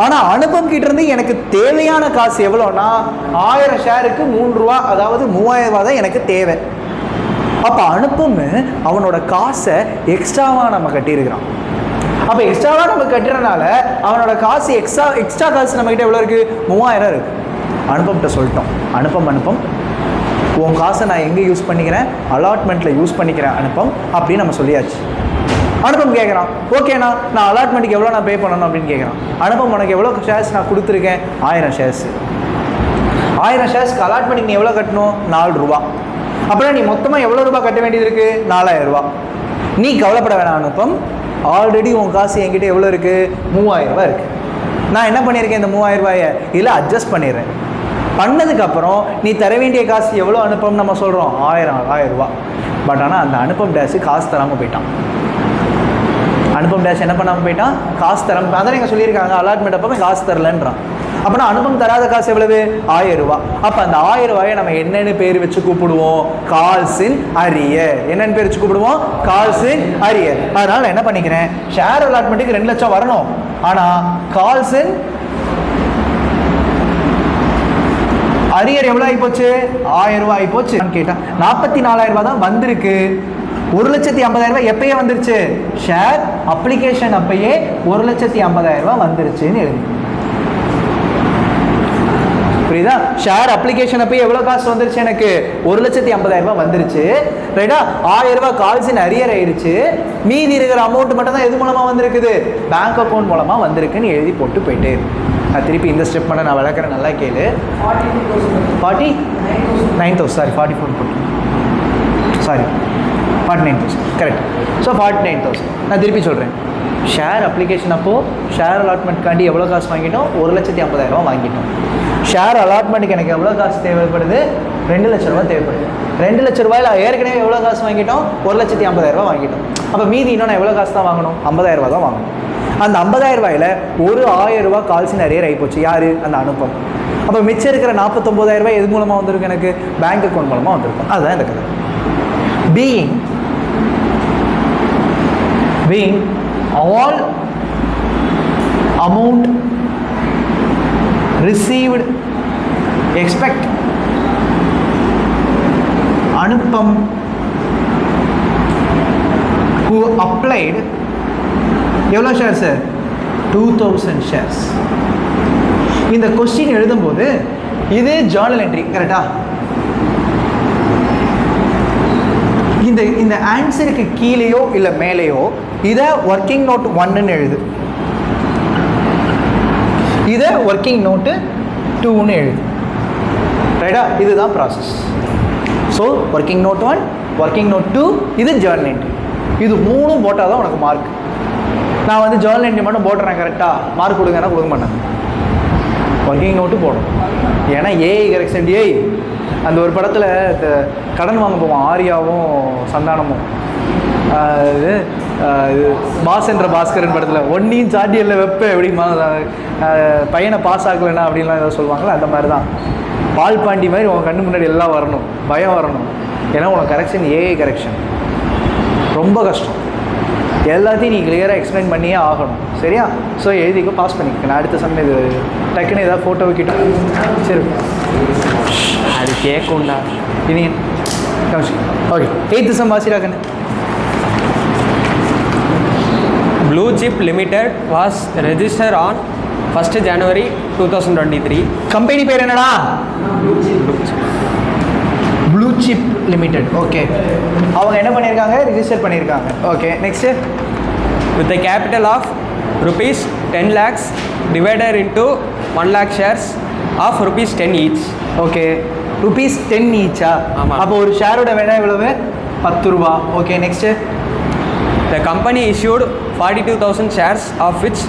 ஆனால் அனுப்பம் கிட்ட இருந்து எனக்கு தேவையான காசு எவ்வளோனா 1000 ஷேருக்கு 3 ரூபா, அதாவது 3000 ரூபா தான் எனக்கு தேவை. அப்போ அனுப்பம் அவனோட காசை எக்ஸ்ட்ராவாக நம்ம கட்டியிருக்கிறான். அப்போ எக்ஸ்ட்ராவாக நம்ம கட்டுறதுனால அவனோட காசு எக்ஸ்ட்ரா காசு நம்மகிட்ட எவ்வளோ இருக்குது? 3000 இருக்குது. அனுப்பம்கிட்ட சொல்லிட்டோம், அனுப்பம் உன் காசை நான் எங்கே யூஸ் பண்ணிக்கிறேன்? அலாட்மெண்ட்டில் யூஸ் பண்ணிக்கிறேன் அனுப்பம் அப்படின்னு நம்ம சொல்லியாச்சு. அனுப்பம் கேட்குறான், ஓகேண்ணா நான் அலாட்மெண்ட்டுக்கு எவ்வளோ நான் பே பண்ணணும் அப்படின்னு கேட்குறான். அனுப்பம் உனக்கு எவ்வளோ ஷேர்ஸ் நான் கொடுத்துருக்கேன்? 1000 ஷேர்ஸ். 1000 ஷேர்ஸ்க்கு அலாட்மெண்ட்டுக்கு நீ எவ்வளோ கட்டணும்? 4 ரூபா. அப்புறம் நீ மொத்தமாக எவ்வளோ ரூபா கட்ட வேண்டியது இருக்குது? 4000 ரூபா. நீ கவலைப்பட வேணாம் அனுப்பம், ஆல்ரெடி உன் காசு என்கிட்ட எவ்வளோ இருக்குது? 3000 ரூபா இருக்குது. நான் என்ன பண்ணியிருக்கேன்? இந்த 3000 ரூபாயை இதில் அட்ஜஸ்ட் பண்ணிடுறேன். பண்ணதுக்கப்புறம் நீ தர வேண்டிய காசு எவ்வளோ அனுப்பம் நம்ம சொல்கிறோம்? 1000 ரூபா. பட் ஆனால் அந்த அனுப்பம் டேஷு காசு தராமல் போயிட்டான். அனுப்பம் டேஷ் என்ன பண்ணாமல் போயிட்டான்? காசு தராமல். அதான் நீங்கள் சொல்லியிருக்காங்க அலாட்மெண்ட் அப்போ காசு தரலன்றான். அப்போனா அனுப்பம் தராத காசு எவ்வளவு? 1000 ரூபா. அப்போ அந்த 1000 ரூபாயை நம்ம என்னென்னு பேர் வச்சு கூப்பிடுவோம்? Calls in arrear. என்னென்னு பேர் வச்சு கூப்பிடுவோம்? Calls in arrear. அதனால் நான் என்ன பண்ணிக்கிறேன்? ஷேர் அலாட்மெண்ட்டுக்கு 2 லட்சம் வரணும். ஆனால் கால்ஸ் இன் அரியர் எவ்வளோ ஆகிப்போச்சு? 1000 ரூபா ஆகிப்போச்சு. கேட்டால் 44,000 ரூபா தான் வந்திருக்கு. 1,50,000 ரூபாய் எப்பயே வந்துருச்சு? ஷேர் அப்ளிகேஷன் அப்பயே 1,50,000 ரூபாய் வந்துருச்சுன்னு எழுதி. புரியுதா? ஷேர் அப்ளிகேஷன் அப்பயே எவ்வளோ காசு வந்துருச்சு? எனக்கு 1,50,000 ரூபாய் வந்துருச்சு. ரைட்டா? 1000 ரூபாய் கால்ஸ் இன் அரியர் ஆயிடுச்சு. மீதி இருக்கிற அமௌண்ட் மட்டும் தான் எது மூலமாக வந்திருக்குது? பேங்க் அக்கௌண்ட் மூலமாக வந்திருக்குன்னு எழுதி போட்டு போயிட்டே இருக்கு. நான் திருப்பி இந்த ஸ்டெப் பண்ண நான் விளக்குறேன், நல்லா கேளு. 49,000 சாரி 44 போட்டு சாரி 49,000 கரெக்ட். ஸோ 49,000 நான் திருப்பி சொல்கிறேன். ஷேர் அப்ளிகேஷன் அப்போது ஷேர் அலாட்மெண்ட்காண்டி எவ்வளோ காசு வாங்கிட்டோம்? 1,50,000 ரூபா வாங்கிட்டோம். ஷேர் அலாட்மெண்ட்டுக்கு எனக்கு எவ்வளோ காசு தேவைப்படுது? 2 லட்ச ரூபா தேவைப்படுது. 2 லட்ச ரூபாயில் ஏற்கனவே எவ்வளோ காசு வாங்கிட்டோம்? 1,50,000 ரூபா வாங்கிட்டோம். அப்போ மீதி இன்னும் நான் எவ்வளோ காசு தான் வாங்கணும்? 50,000 ரூபா தான் வாங்கணும். அந்த 50,000 ரூபாயில் ஒரு 1000 ரூபா கால்ஸ் இன் அரியர் ஆகிப்போச்சு. யார்? அந்த அனுப்பம். அப்போ மிச்சம் இருக்கிற 49,000 ரூபாய் எது மூலமாக வந்திருக்கு? எனக்கு பேங்க் அக்கௌண்ட் மூலமாக வந்திருக்கும். அதுதான் இந்த கதை. being all amount received expect Anupam who applied எவ்வளோ ஷேர்ஸ்? 2000 ஷேர்ஸ். இந்த கொஸ்டின் எழுதும்போது இது ஜர்னல் என்ட்ரி கரெக்டா? இந்த ஆன்சருக்கு கீழேயோ இல்லை மேலேயோ இதை ஒர்க்கிங் நோட் 1ன்னு எழுது, இதை ஒர்க்கிங் நோட்டு 2ன்னு எழுது. ரைட்டா? இதுதான் process. So working note 1, working note 2, இது ஜர்னல் என்ட்ரி. இது 3 போட்டால் தான் உனக்கு மார்க். நான் வந்து ஜர்னல் என்ட்ரி மட்டும் போட்டுறேன் கரெக்டாக மார்க் கொடுங்கன்னா கொடுக்க மாட்டேன். ஒர்க்கிங் நோட்டு போடும். ஏன்னா ஏஐ கரெக்ஷன் ஏஐ அந்த ஒரு படத்தில் கடன் வாங்க போவோம் ஆரியாவும் சந்தானமும், இது பாஸ் என்ற பாஸ்கரன் படத்தில் ஒன்றையும் சாட்டியல்ல வெப்ப எப்படிமா பையனை பாஸ் ஆகலைன்னா அப்படின்லாம் ஏதோ சொல்லுவாங்களே, அந்த மாதிரி தான் பால் பாண்டி மாதிரி உன் கண்ணு முன்னாடி எல்லாம் வரணும், பயம் வரணும். ஏன்னா உனக்கு கரெக்ஷன் ஏஐ கரெக்ஷன் ரொம்ப கஷ்டம். எல்லாத்தையும் நீ கிளியராக எக்ஸ்பிளைன் பண்ணியே ஆகணும். சரியா? ஸோ எழுதிக்கோ, பாஸ் பண்ணிக்க. நான் அடுத்த சமயம் இது டக்குன்னு ஏதாவது ஃபோட்டோ வைக்கிட்டோம். சரி, அது கேட்கும்டா இனி ஓகே 8th சம் வாசிராகண்ணே. Blue Chip Limited was registered on 1st January 2023. Company பேர் என்னடா? Blue chip limited. ஓகே, அவங்க என்ன பண்ணியிருக்காங்க? ரிஜிஸ்டர் பண்ணியிருக்காங்க. Okay, next. With a capital of rupees 10 lakhs divided into 1 lakh shares of rupees 10 each. Okay, rupees 10 ஈச்சா? ஆமாம். அப்போ ஒரு ஷேரோட விலை எவ்வளவு? 10 ரூபா. Okay, next. The company issued 42,000 shares, of which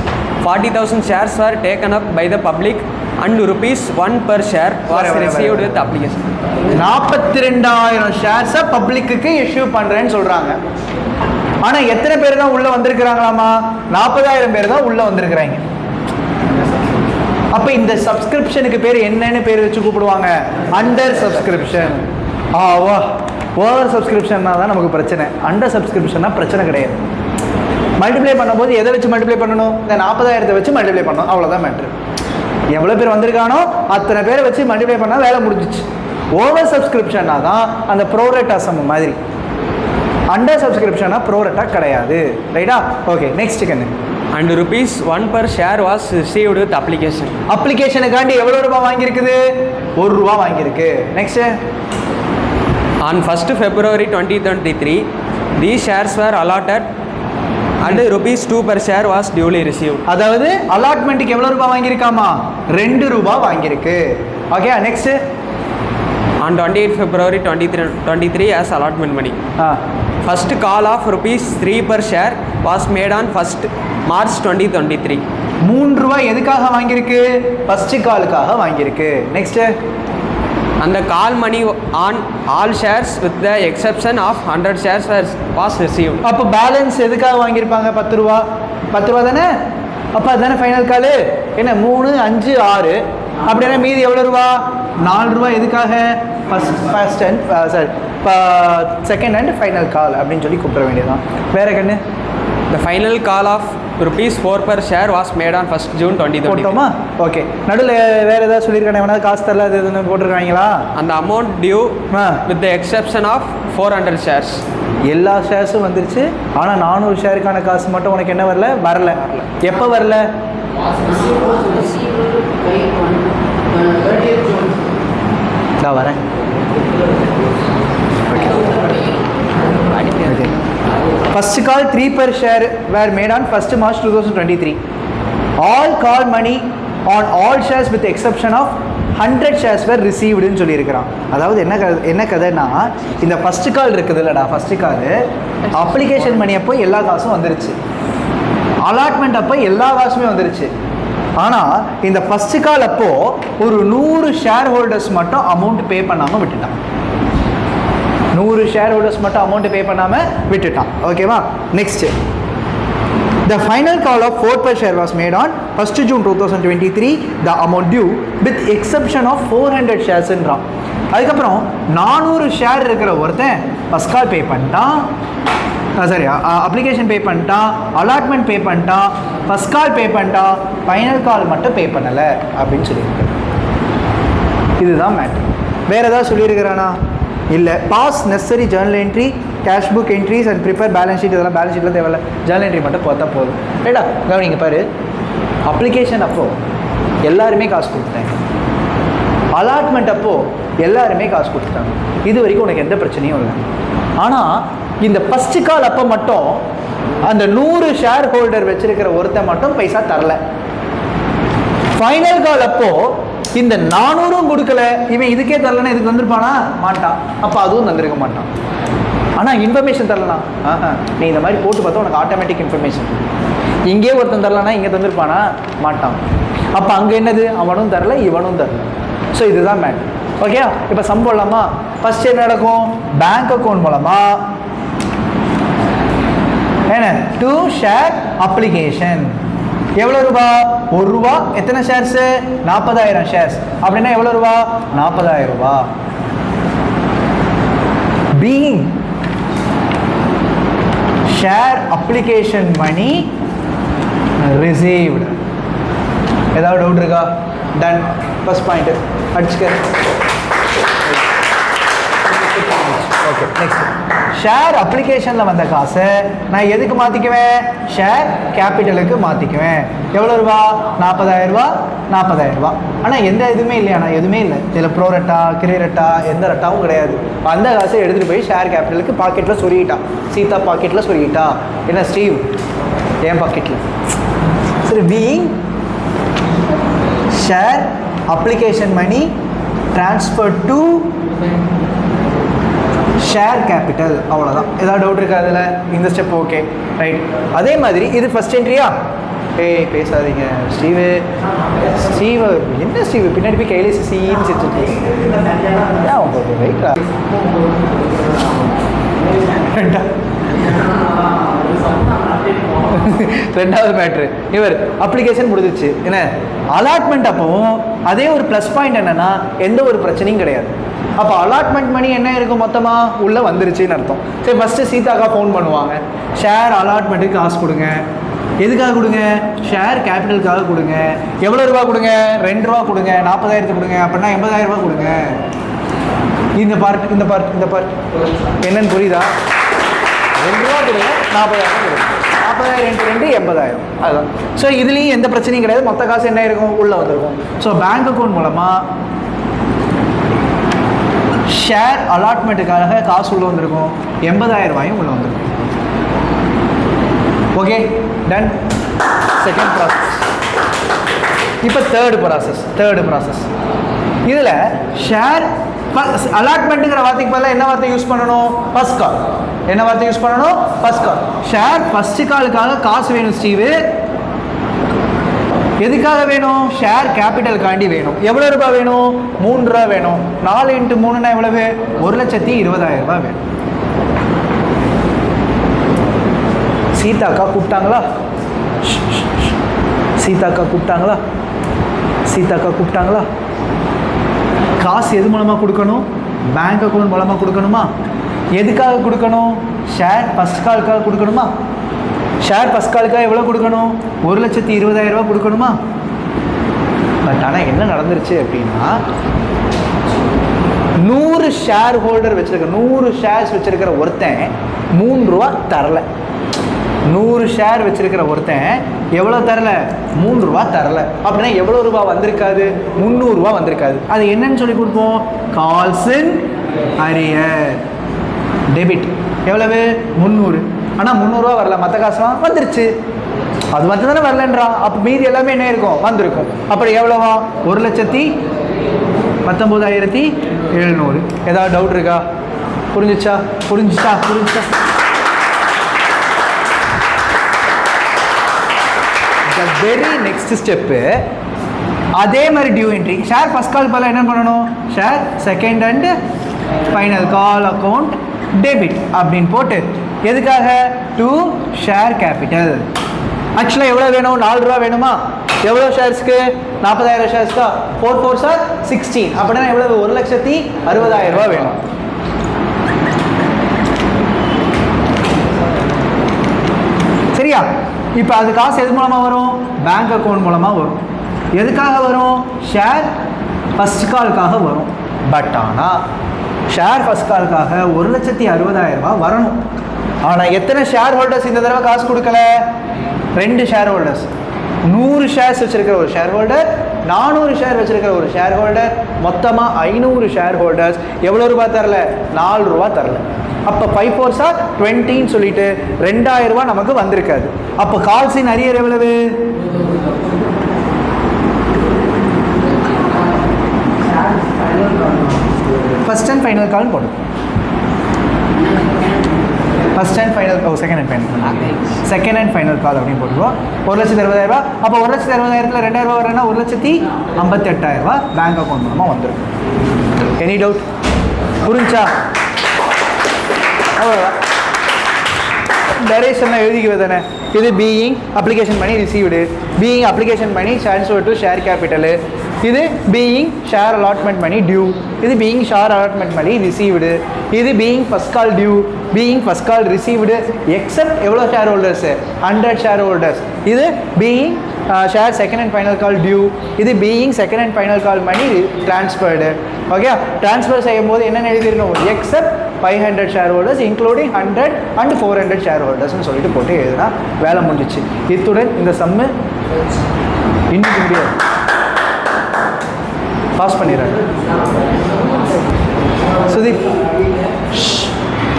40,000 shares were taken up by the public and rupees 1 per share was received with application. 42,000 ஷேர்ஸை பப்ளிக்கு இஷ்யூ பண்ணுறேன்னு சொல்கிறாங்க. ஆனால் எத்தனை பேர் தான் உள்ளே வந்திருக்கிறாங்களாமா? 40,000 பேர் தான் உள்ளே வந்திருக்கிறாங்க. அப்போ இந்த சப்ஸ்கிரிப்ஷனுக்கு பேர் என்னன்னு பேர் வச்சு கூப்பிடுவாங்க? Under subscription. வா, ஓவர் சப்ஸ்கிரிப்ஷன்னா தான் நமக்கு பிரச்சனை. அண்டர் சப்ஸ்கிரிப்ஷன்னா பிரச்சனை கிடையாது. மல்டிப்ளை பண்ணும்போது எதை வச்சு மல்டிப்ளை பண்ணணும்? இந்த 40,000 வச்சு மல்டிப்ளை பண்ணணும், அவ்வளோதான் மேட்ரு. எவ்வளோ பேர் வந்திருக்கானோ அத்தனை பேரை வச்சு மல்டிப்ளை பண்ணால் வேலை முடிஞ்சிச்சு. ஓவர் சப்ஸ்கிரிப்ஷன்னா தான் அந்த ப்ரோரேட்டா சம் மாதிரி. அண்டர் சப்ஸ்கிரிப்ஷனா ப்ரோரேட்டா கிடையாது. ரைட்டா? ஓகே, நெக்ஸ்ட் கண்ணு. And rupees 1 per share was received with application. அப்ளிகேஷனுக்காண்டி எவ்வளோ ரூபாய் வாங்கியிருக்குது? 1 ரூபா வாங்கியிருக்கு. Next. On 1st February 2023, these shares were allotted and rupees 2 per share was duly received. அதாவது அலாட்மெண்ட்டுக்கு எவ்வளோ ரூபாய் வாங்கியிருக்காமா? 2 ரூபா வாங்கியிருக்கு. Okay, next. On 28th February 2023 as allotment money. First call of rupees 3 per share was made on 1st March 2023. 3 ரூபாய் எதுக்காக வாங்கியிருக்கு? ஃபர்ஸ்ட் காலுக்காக வாங்கியிருக்கு. Next. And the call money on all shares with the exception of 100 shares was received. அப்போ பேலன்ஸ் எதுக்காக வாங்கியிருப்பாங்க? 10 ரூபா. 10 ரூபா தானே? அப்போ அதுதானே ஃபைனல் காலு. என்ன 3, 5, 6 அப்படின்னா மீதி எவ்வளோ ரூபா? 4 ரூபா. எதுக்காக? First and second and final கால் அப்படின்னு சொல்லி கூப்பிட வேண்டியதான். வேற கண்ணு. The final call of rupees 4 per share was made on 1st June 2023. போட்டோமா? ஓகே, நடுவில் வேறு ஏதாவது சொல்லியிருக்காங்க? எவனாவது காசு தரல அது எதுன்னு போட்டிருக்காங்களா? And the amount due with the exception of 400 shares. எல்லா ஷேர்ஸும் வந்துருச்சு. ஆனால் 400 ஷேருக்கான காசு மட்டும் உனக்கு என்ன வரல? வரல. எப்போ வரல? நான் வரேன். First call 3 per share were made on 1st March 2023. All call money on all shares with the exception of 100 shares were received ன்னு சொல்லியிருக்கிறான். அதாவது என்ன கதைன்னா, இந்த ஃபர்ஸ்ட் கால் இருக்குது இல்லைடா, ஃபர்ஸ்ட் கால் அப்ளிகேஷன் மணி அப்போ எல்லா காசும் வந்துருச்சு, அலாட்மெண்ட் அப்போ எல்லா காசுமே வந்துருச்சு. ஆனால் இந்த ஃபர்ஸ்ட் கால் அப்போ ஒரு 100 ஷேர் ஹோல்டர்ஸ் மட்டும் அமௌண்ட் பே பண்ணாமல் விட்டுட்டான். 100 ஷேர் ஹோல்டர்ஸ் மட்டும் அமௌண்ட் பே பண்ணாமல் விட்டுட்டான். ஓகேவா? Next. The final call of 4 per share was made on 1st June 2023. The amount due with exception of 400 shares ன்றான். அதுக்கப்புறம் 400 ஷேர் இருக்கிற ஒருத்தன் ஃபர்ஸ்ட் கால் பே பண்ணிட்டான், சரி அப்ளிகேஷன் பே பண்ணிட்டான், அலாட்மெண்ட் பே பண்ணிட்டான், ஃபர்ஸ்ட் கால் பே பண்ணிட்டான், ஃபைனல் கால் மட்டும் பே பண்ணலை அப்படின்னு சொல்லியிருக்கு. இதுதான் மேட்ரு. வேறு ஏதாவது சொல்லியிருக்கிறானா? இல்லை. Pass necessary journal entry, cash book entries and prepare balance sheet. இதெல்லாம் பேலன்ஸ் ஷீட்டில் தேவையில்ல, ஜேர்னல் என்ட்ரி மட்டும் பார்த்தா போதும். ரைட்டா? கவனிங்க பாரு, அப்ளிகேஷன் அப்போது எல்லாருமே காசு கொடுத்துட்டாங்க, அலாட்மெண்ட் அப்போது எல்லாருமே காசு கொடுத்துட்டாங்க. இது வரைக்கும் உனக்கு எந்த பிரச்சனையும் இல்லை. ஆனால் இந்த ஃபஸ்ட்டு கால் அப்போ மட்டும் அந்த 100 ஷேர் ஹோல்டர் வச்சிருக்கிற ஒருத்தன் மட்டும் பைசா தரல. ஃபைனல் கால் அப்போது இந்த 400 கொடுக்கல, இவன் இதுக்கே தரலன்னா இதுக்கு தந்துருப்பானா? மாட்டான். அப்போ அதுவும் தந்திருக்க மாட்டான். ஆனால் இன்ஃபர்மேஷன் தரலாம். நீ இந்த மாதிரி போட்டு பார்த்தா உனக்கு ஆட்டோமேட்டிக் இன்ஃபர்மேஷன். இங்கே ஒருத்தன் தரலன்னா இங்கே தந்திருப்பானா? மாட்டான். அப்போ அங்கே என்னது? அவனும் தரல, இவனும் தரல. ஸோ இதுதான் மேட். ஓகே, இப்போ சம் போடலாமா? ஃபர்ஸ்ட் என்ன நடக்கும்? பேங்க் அக்கௌண்ட் மூலமா என்ன 2 ஷேர் அப்ளிகேஷன். எவ்வளோ ரூபா? 1 ரூபா. எத்தனை ஷேர்ஸு? 40,000 ஷேர்ஸ். அப்படின்னா எவ்வளோ ரூபா? 40,000 ரூபா. Being share application money received. ஏதாவது டவுட் இருக்கா? டன். ஃபர்ஸ்ட் பாயிண்ட் அடிச்சுக்க. ஓகே நெக்ஸ்ட் ஷேர் அப்ளிகேஷனில் வந்த காசை நான் எதுக்கு மாற்றிக்குவேன்? ஷேர் கேபிட்டலுக்கு மாற்றிக்குவேன். எவ்வளோ ரூபா? 40,000 ரூபா. 40,000 ரூபா. ஆனால் எந்த இதுவுமே இல்லையாண்ணா? எதுவுமே இல்லை. இதில் ப்ரோ ரெட்டா கிரி ரெட்டா எந்த ரெட்டாவும் கிடையாது. அந்த காசை எடுத்துகிட்டு போய் ஷேர் கேபிட்டலுக்கு பாக்கெட்டில் சொருகிட்டா. சீதா பாக்கெட்டில் சொருகிட்டா. என்ன ஸ்டீவ் என் பாக்கெட்டில். சரி, being share application money transfer to share capital. அவ்வளோதான். ஏதாவது டவுட் இருக்கா அதில்? இந்த ஸ்டெப் ஓகே ரைட். அதே மாதிரி இது ஃபஸ்ட் என்ட்ரியா? ஏய் பேசாதீங்க ஸ்டீவு. ஸ்டீவ் என்ன ஸ்டீவ் பின்னாடி போய் கையிலே சீன்னு செத்துட்டு ரைட்டா? ரெண்டாவது மேட்ரு இவர் அப்ளிகேஷன் முடிஞ்சிச்சு. என்ன அலாட்மெண்ட் அப்போவும் அதே ஒரு ப்ளஸ் பாயிண்ட் என்னன்னா எந்த ஒரு பிரச்சனையும் கிடையாது. அப்போ அலாட்மெண்ட் மணி என்ன இருக்கும்? மொத்தமாக உள்ளே வந்துருச்சுன்னு அர்த்தம். சரி, ஃபஸ்ட்டு சீதாக்கா ஃபோன் பண்ணுவாங்க. ஷேர் அலாட்மெண்ட்டுக்கு காசு கொடுங்க. எதுக்காக கொடுங்க? ஷேர் கேபிட்டலுக்காக கொடுங்க. எவ்வளோ ரூபா கொடுங்க? 2 ரூபா கொடுங்க. 40,000 கொடுங்க. அப்படின்னா 80,000 ரூபா கொடுங்க. இந்த பார்ட் என்னன்னு புரியுதா? 2 ரூபா கொடுங்க. 40,000 கொடுங்க. 40,000 × 2 80,000. அதுதான். ஸோ இதுலேயும் எந்த பிரச்சனையும் கிடையாது. மொத்த காசு என்ன இருக்கும்? உள்ளே வந்துருக்கும். ஸோ பேங்க் அக்கௌண்ட் மூலமாக ஷேர் அலாட்மெண்ட்டுக்காக காசு உள்ளே வந்திருக்கும். 80,000 ரூபாயும் உள்ளே வந்திருக்கும். Okay done. Second process. இப்போ தேர்டு ப்ராசஸ். இதில் ஷேர் அலாட்மெண்ட்டுங்கிற வார்த்தைக்கு பதிலாக என்ன வார்த்தை யூஸ் பண்ணணும்? ஃபர்ஸ்ட் கால். என்ன வார்த்தை யூஸ் பண்ணணும்? ஃபர்ஸ்ட் கால். ஷேர் ஃபர்ஸ்ட் காலுக்காக காசு வேணும் ஸ்டீவு. எதுக்காக வேணும்? ஷேர் கேபிட்டலுக்காண்டி வேணும். எவ்வளோ ரூபாய் வேணும்? 3 ரூபா வேணும். 4 × 3ன்னா எவ்வளவு? 1,20,000 ரூபாய் வேணும். சீதாக்கா கூப்பிட்டாங்களா? காசு எது மூலமாக கொடுக்கணும்? பேங்க் அக்கௌண்ட் மூலமாக கொடுக்கணுமா? எதுக்காக கொடுக்கணும்? ஷேர் ஃபர்ஸ்ட் காலுக்காக கொடுக்கணுமா? ஷேர் ஃபர்ஸ்ட் காலுக்காக எவ்வளோ கொடுக்கணும்? 1,20,000 ரூபா கொடுக்கணுமா? பட் ஆனால் என்ன நடந்துருச்சு அப்படின்னா 100 ஷேர் ஹோல்டர் வச்சிருக்க 100 ஷேர்ஸ் வச்சிருக்கிற ஒருத்தன் 3 ரூபா தரல. 100 ஷேர் வச்சிருக்கிற ஒருத்தன் எவ்வளோ தரல? 3 ரூபா தரல. அப்படின்னா எவ்வளோ ரூபா வந்திருக்காது? 300 ரூபா வந்திருக்காது. அது என்னன்னு சொல்லி கொடுப்போம்? Calls in arrear debit. எவ்வளவு? 300. ஆனால் 300 ரூபா வரல. மற்ற காசுலாம் வந்துருச்சு. அது மட்டும் தானே வரலன்றான். அப்போ மீதி எல்லாமே என்ன இருக்கும்? வந்திருக்கும். அப்படி எவ்வளோவா? 1,19,700. ஏதாவது டவுட் இருக்கா? புரிஞ்சிச்சா? வெரி நெக்ஸ்ட் ஸ்டெப்பு அதே மாதிரி due entry. Share first call பதிலாக என்ன பண்ணணும்? Share second and final call account debit அப்படின்னு போட்டு எதுக்காக? To share capital. ஆக்சுவலாக எவ்வளோ வேணும்? 4 ரூபா வேணுமா? எவ்வளோ ஷேர்ஸ்க்கு? 40,000 ஷேர்ஸ்க்கா? 4 4s are 16. அப்படின்னா எவ்வளவு? 1,60,60,000 ரூபா வேணும். சரியா? இப்போ அது காசு எது மூலமாக வரும்? பேங்க் அக்கௌண்ட் மூலமாக வரும். எதுக்காக வரும்? ஷேர் ஃபர்ஸ்ட் காலுக்காக வரும். பட் ஆனால் ஷேர் ஃபர்ஸ்ட் காலுக்காக 1,60,60,000 ரூபா வரணும். ஆனால் எத்தனை ஷேர் ஹோல்டர்ஸ் இந்த தடவை காசு கொடுக்கல? 2 ஷேர் ஹோல்டர்ஸ். 100 ஷேர்ஸ் வச்சிருக்கிற ஒரு ஷேர் ஹோல்டர், 400 ஷேர் வச்சிருக்கிற ஒரு ஷேர் ஹோல்டர், மொத்தமாக 500 ஷேர் ஹோல்டர்ஸ் எவ்வளோ ரூபா தரல? 4 ரூபா தரல. அப்போ 5 4s are 20 சொல்லிட்டு 2,000 ரூபா நமக்கு வந்திருக்காது. அப்போ கால்ஸ் இன் அரியர் எவ்வளவு? ஃபர்ஸ்ட் அண்ட் ஃபைனல் கால் போடும். First and final second and final கால் அப்படின்னு போட்டுருவோம். 1,60,60,000 ரூபா. அப்போ 1,60,60,000ல் 2,000 ரூபா வரேன்னா 1,58,000 ரூபா பேங்க் அக்கௌண்ட் மூலமாக வந்துடும். Any doubt? புரிஞ்சா? அவ்வளோதான். டைரக்ஷன்லாம் எழுதிக்குவே தானே. இது being application money received, being application money transfer to share capital, இது being share allotment money due, இது being share allotment money received, இது being first call due, being first call received except எவ்வளோ ஷேர் ஹோல்டர்ஸு? 100 share holders. இது being share second and final call due, இது being second and final call money transferred. Okay, transfer செய்யும் போது என்னென்ன எழுதிடணும்? Except 500 share holders including 100 and 400 share ஹோல்டர்ஸ்னு சொல்லிட்டு போட்டு எழுதுனா வேலை முடிஞ்சிச்சு. இத்துடன் இந்த சம்மு இன்னும் முடியாது, பாஸ் பண்ணிடுறாங்க. Sudeep,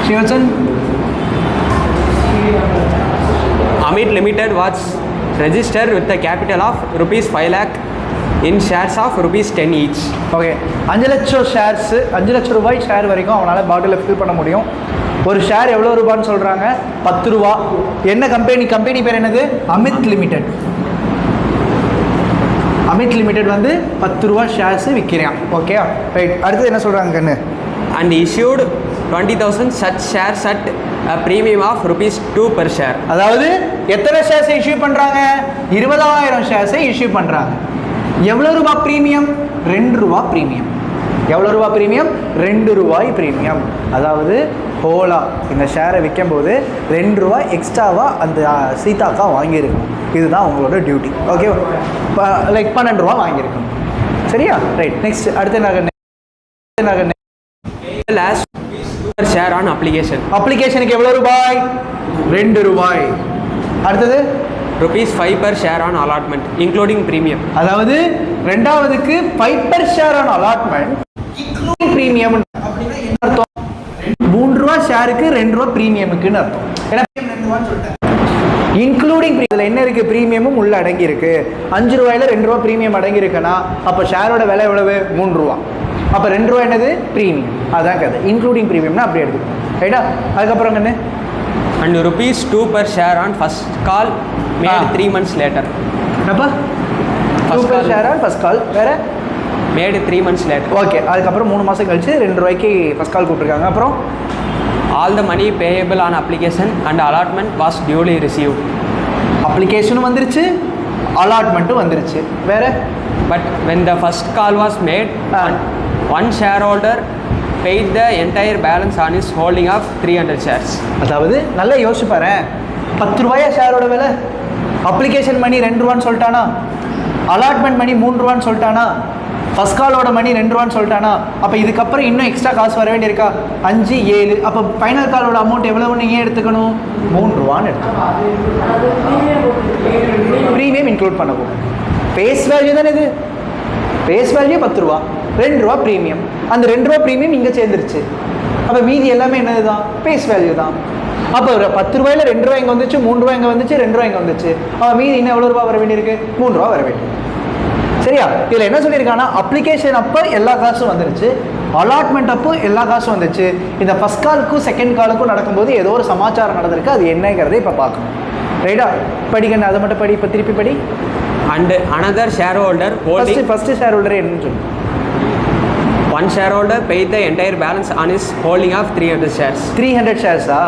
Srivatsan. Amit Limited was registered with a capital of rupees 5 lakh in shares of rupees 10 each. Okay, 5 லட்சம் ஷேர்ஸு, 5 லட்சம் ரூபாய் ஷேர் வரைக்கும் அவனால் பாட்டிலில் ஃபில் பண்ண முடியும். ஒரு ஷேர் எவ்வளோ ரூபான்னு சொல்கிறாங்க? 10 ரூபா. என்ன கம்பெனி? கம்பெனி பேர் என்னது? அமித் லிமிடெட். அமித் லிமிடெட் வந்து 10 ரூபா ஷேர்ஸ் விற்கிறான். Okay right. அடுத்தது என்ன சொல்கிறாங்க கண்ணு? And issued 20,000 such shares at a premium of rupees 2 per share. அதாவது எத்தனை ஷேர்ஸை இஷ்யூ பண்ணுறாங்க? 20,000 ஷேர்ஸை இஷ்யூ பண்ணுறாங்க. எவ்வளோ ரூபா ப்ரீமியம்? 2 ரூபா ப்ரீமியம். எவ்வளோ ரூபா ப்ரீமியம்? 2 ரூபாய் ப்ரீமியம். அதாவது ஹோலா இந்த ஷேரை விற்கும்போது 2 ரூபா எக்ஸ்ட்ராவாக அந்த சீதாக்கா வாங்கியிருக்கணும். இதுதான் உங்களோட டியூட்டி. ஓகே, லைக் 12 ரூபா வாங்கியிருக்கணும். சரியா? ரைட். நெக்ஸ்ட் அடுத்து என்ன? Last per share on application. அப்ளிகேஷனுக்கு எவ்வளோ ரூபாய்? 2 ரூபாய். அடுத்தது Rupees 5 per share on allotment including premium. அதாவது ரெண்டாவதுக்கு 5 per share on allotment including premium. அப்படின்னா என்ன அர்த்தம்? 3 ரூபா ஷேருக்கு 2 ரூபா ப்ரீமியமுக்குன்னு அர்த்தம். ஏன்னா இன்க்ளூடிங் இதில் என்ன இருக்குது? ப்ரீமியமும் உள்ள அடங்கி இருக்கு. 5 ரூபாயில் 2 ரூபா ப்ரீமியம் அடங்கி இருக்குன்னா அப்போ ஷேரோட விலை எவ்வளவு? 3 ரூபா. அப்போ 2 ரூபா என்னது? ப்ரீமியம். அதான் கதை. இன்க்ளூடிங் ப்ரீமியம்னா அப்படி எடுத்துக்கணும். ரைட்டா? அதுக்கப்புறம் என்ன? And rupees 2 per share on first call made 3 months later. என்னப்பா? 2 per share on first call வேறு made 3 months later. ஓகே, அதுக்கப்புறம் 3 மாதம் கழிச்சு 2 ரூபாய்க்கு ஃபஸ்ட் கால் கூப்பிட்ருக்காங்க. அப்புறம் All the money payable on application and allotment was duly received. அப்ளிகேஷனும் வந்துருச்சு, அலாட்மெண்ட்டும் வந்துருச்சு. வேறு But when the first call was made, one shareholder paid the entire balance on his holding of 300 shares. அதாவது நல்லா யோசிச்சு பாரு, 10 ரூபாயா ஷேரோட விலை? அப்ளிகேஷன் மணி 2 ரூபான்னு சொல்லிட்டானா? அலாட்மெண்ட் மணி 3 ரூபான்னு சொல்லிட்டானா? ஃபஸ்ட் காலோட மணி 2 ரூபான்னு சொல்லிட்டானா? அப்போ இதுக்கப்புறம் இன்னும் எக்ஸ்ட்ரா காசு வர வேண்டியிருக்கா? 5, 7. அப்போ ஃபைனல் காலோட அமௌண்ட் எவ்வளவுன்னு ஏன் எடுத்துக்கணும்? 3 ரூபான்னு எடுத்துக்கணும். ப்ரீமியம் இன்க்ளூட் பண்ண போகும். ஃபேஸ் வேல்யூ தானே இது? ஃபேஸ் வேல்யூ 10 ரூபா, 2 ரூபா ப்ரீமியம். அந்த 2 ரூபா ப்ரீமியம் இங்கே சேர்ந்துருச்சு. அப்போ மீதி எல்லாமே என்னது தான்? ஃபேஸ் வேல்யூ தான். அப்போ ஒரு 10 ரூபாயில் 2 ரூபா இங்கே வந்துச்சு, 3 ரூபா இங்கே வந்துச்சு, 2 ரூபா இங்கே வந்துச்சு. அப்போ மீதி இன்னும் எவ்வளோ ரூபா வர வேண்டியிருக்கு? 3 ரூபா வர வேண்டியிருக்கு. சரியா? இதில் என்ன சொல்லியிருக்காங்கன்னா அப்ளிகேஷன் அப்போ எல்லா காசும் வந்துருச்சு, அலாட்மெண்ட் அப்போ எல்லா காசும் வந்துச்சு. இந்த ஃபஸ்ட் காலுக்கும் செகண்ட் காலுக்கும் நடக்கும்போது ஏதோ ஒரு சமாச்சாரம் நடந்திருக்கு. அது என்னங்கிறத இப்போ பார்க்கணும். ரைட்டா? படிக்கணும், அதை மட்டும் படி. இப்போ திருப்பி படி. And another shareholder holding first share holder என்னன்னு சொல்லு. one shareholder paid the entire balance on his holding of 300 shares. 300 ஷேர்ஸா?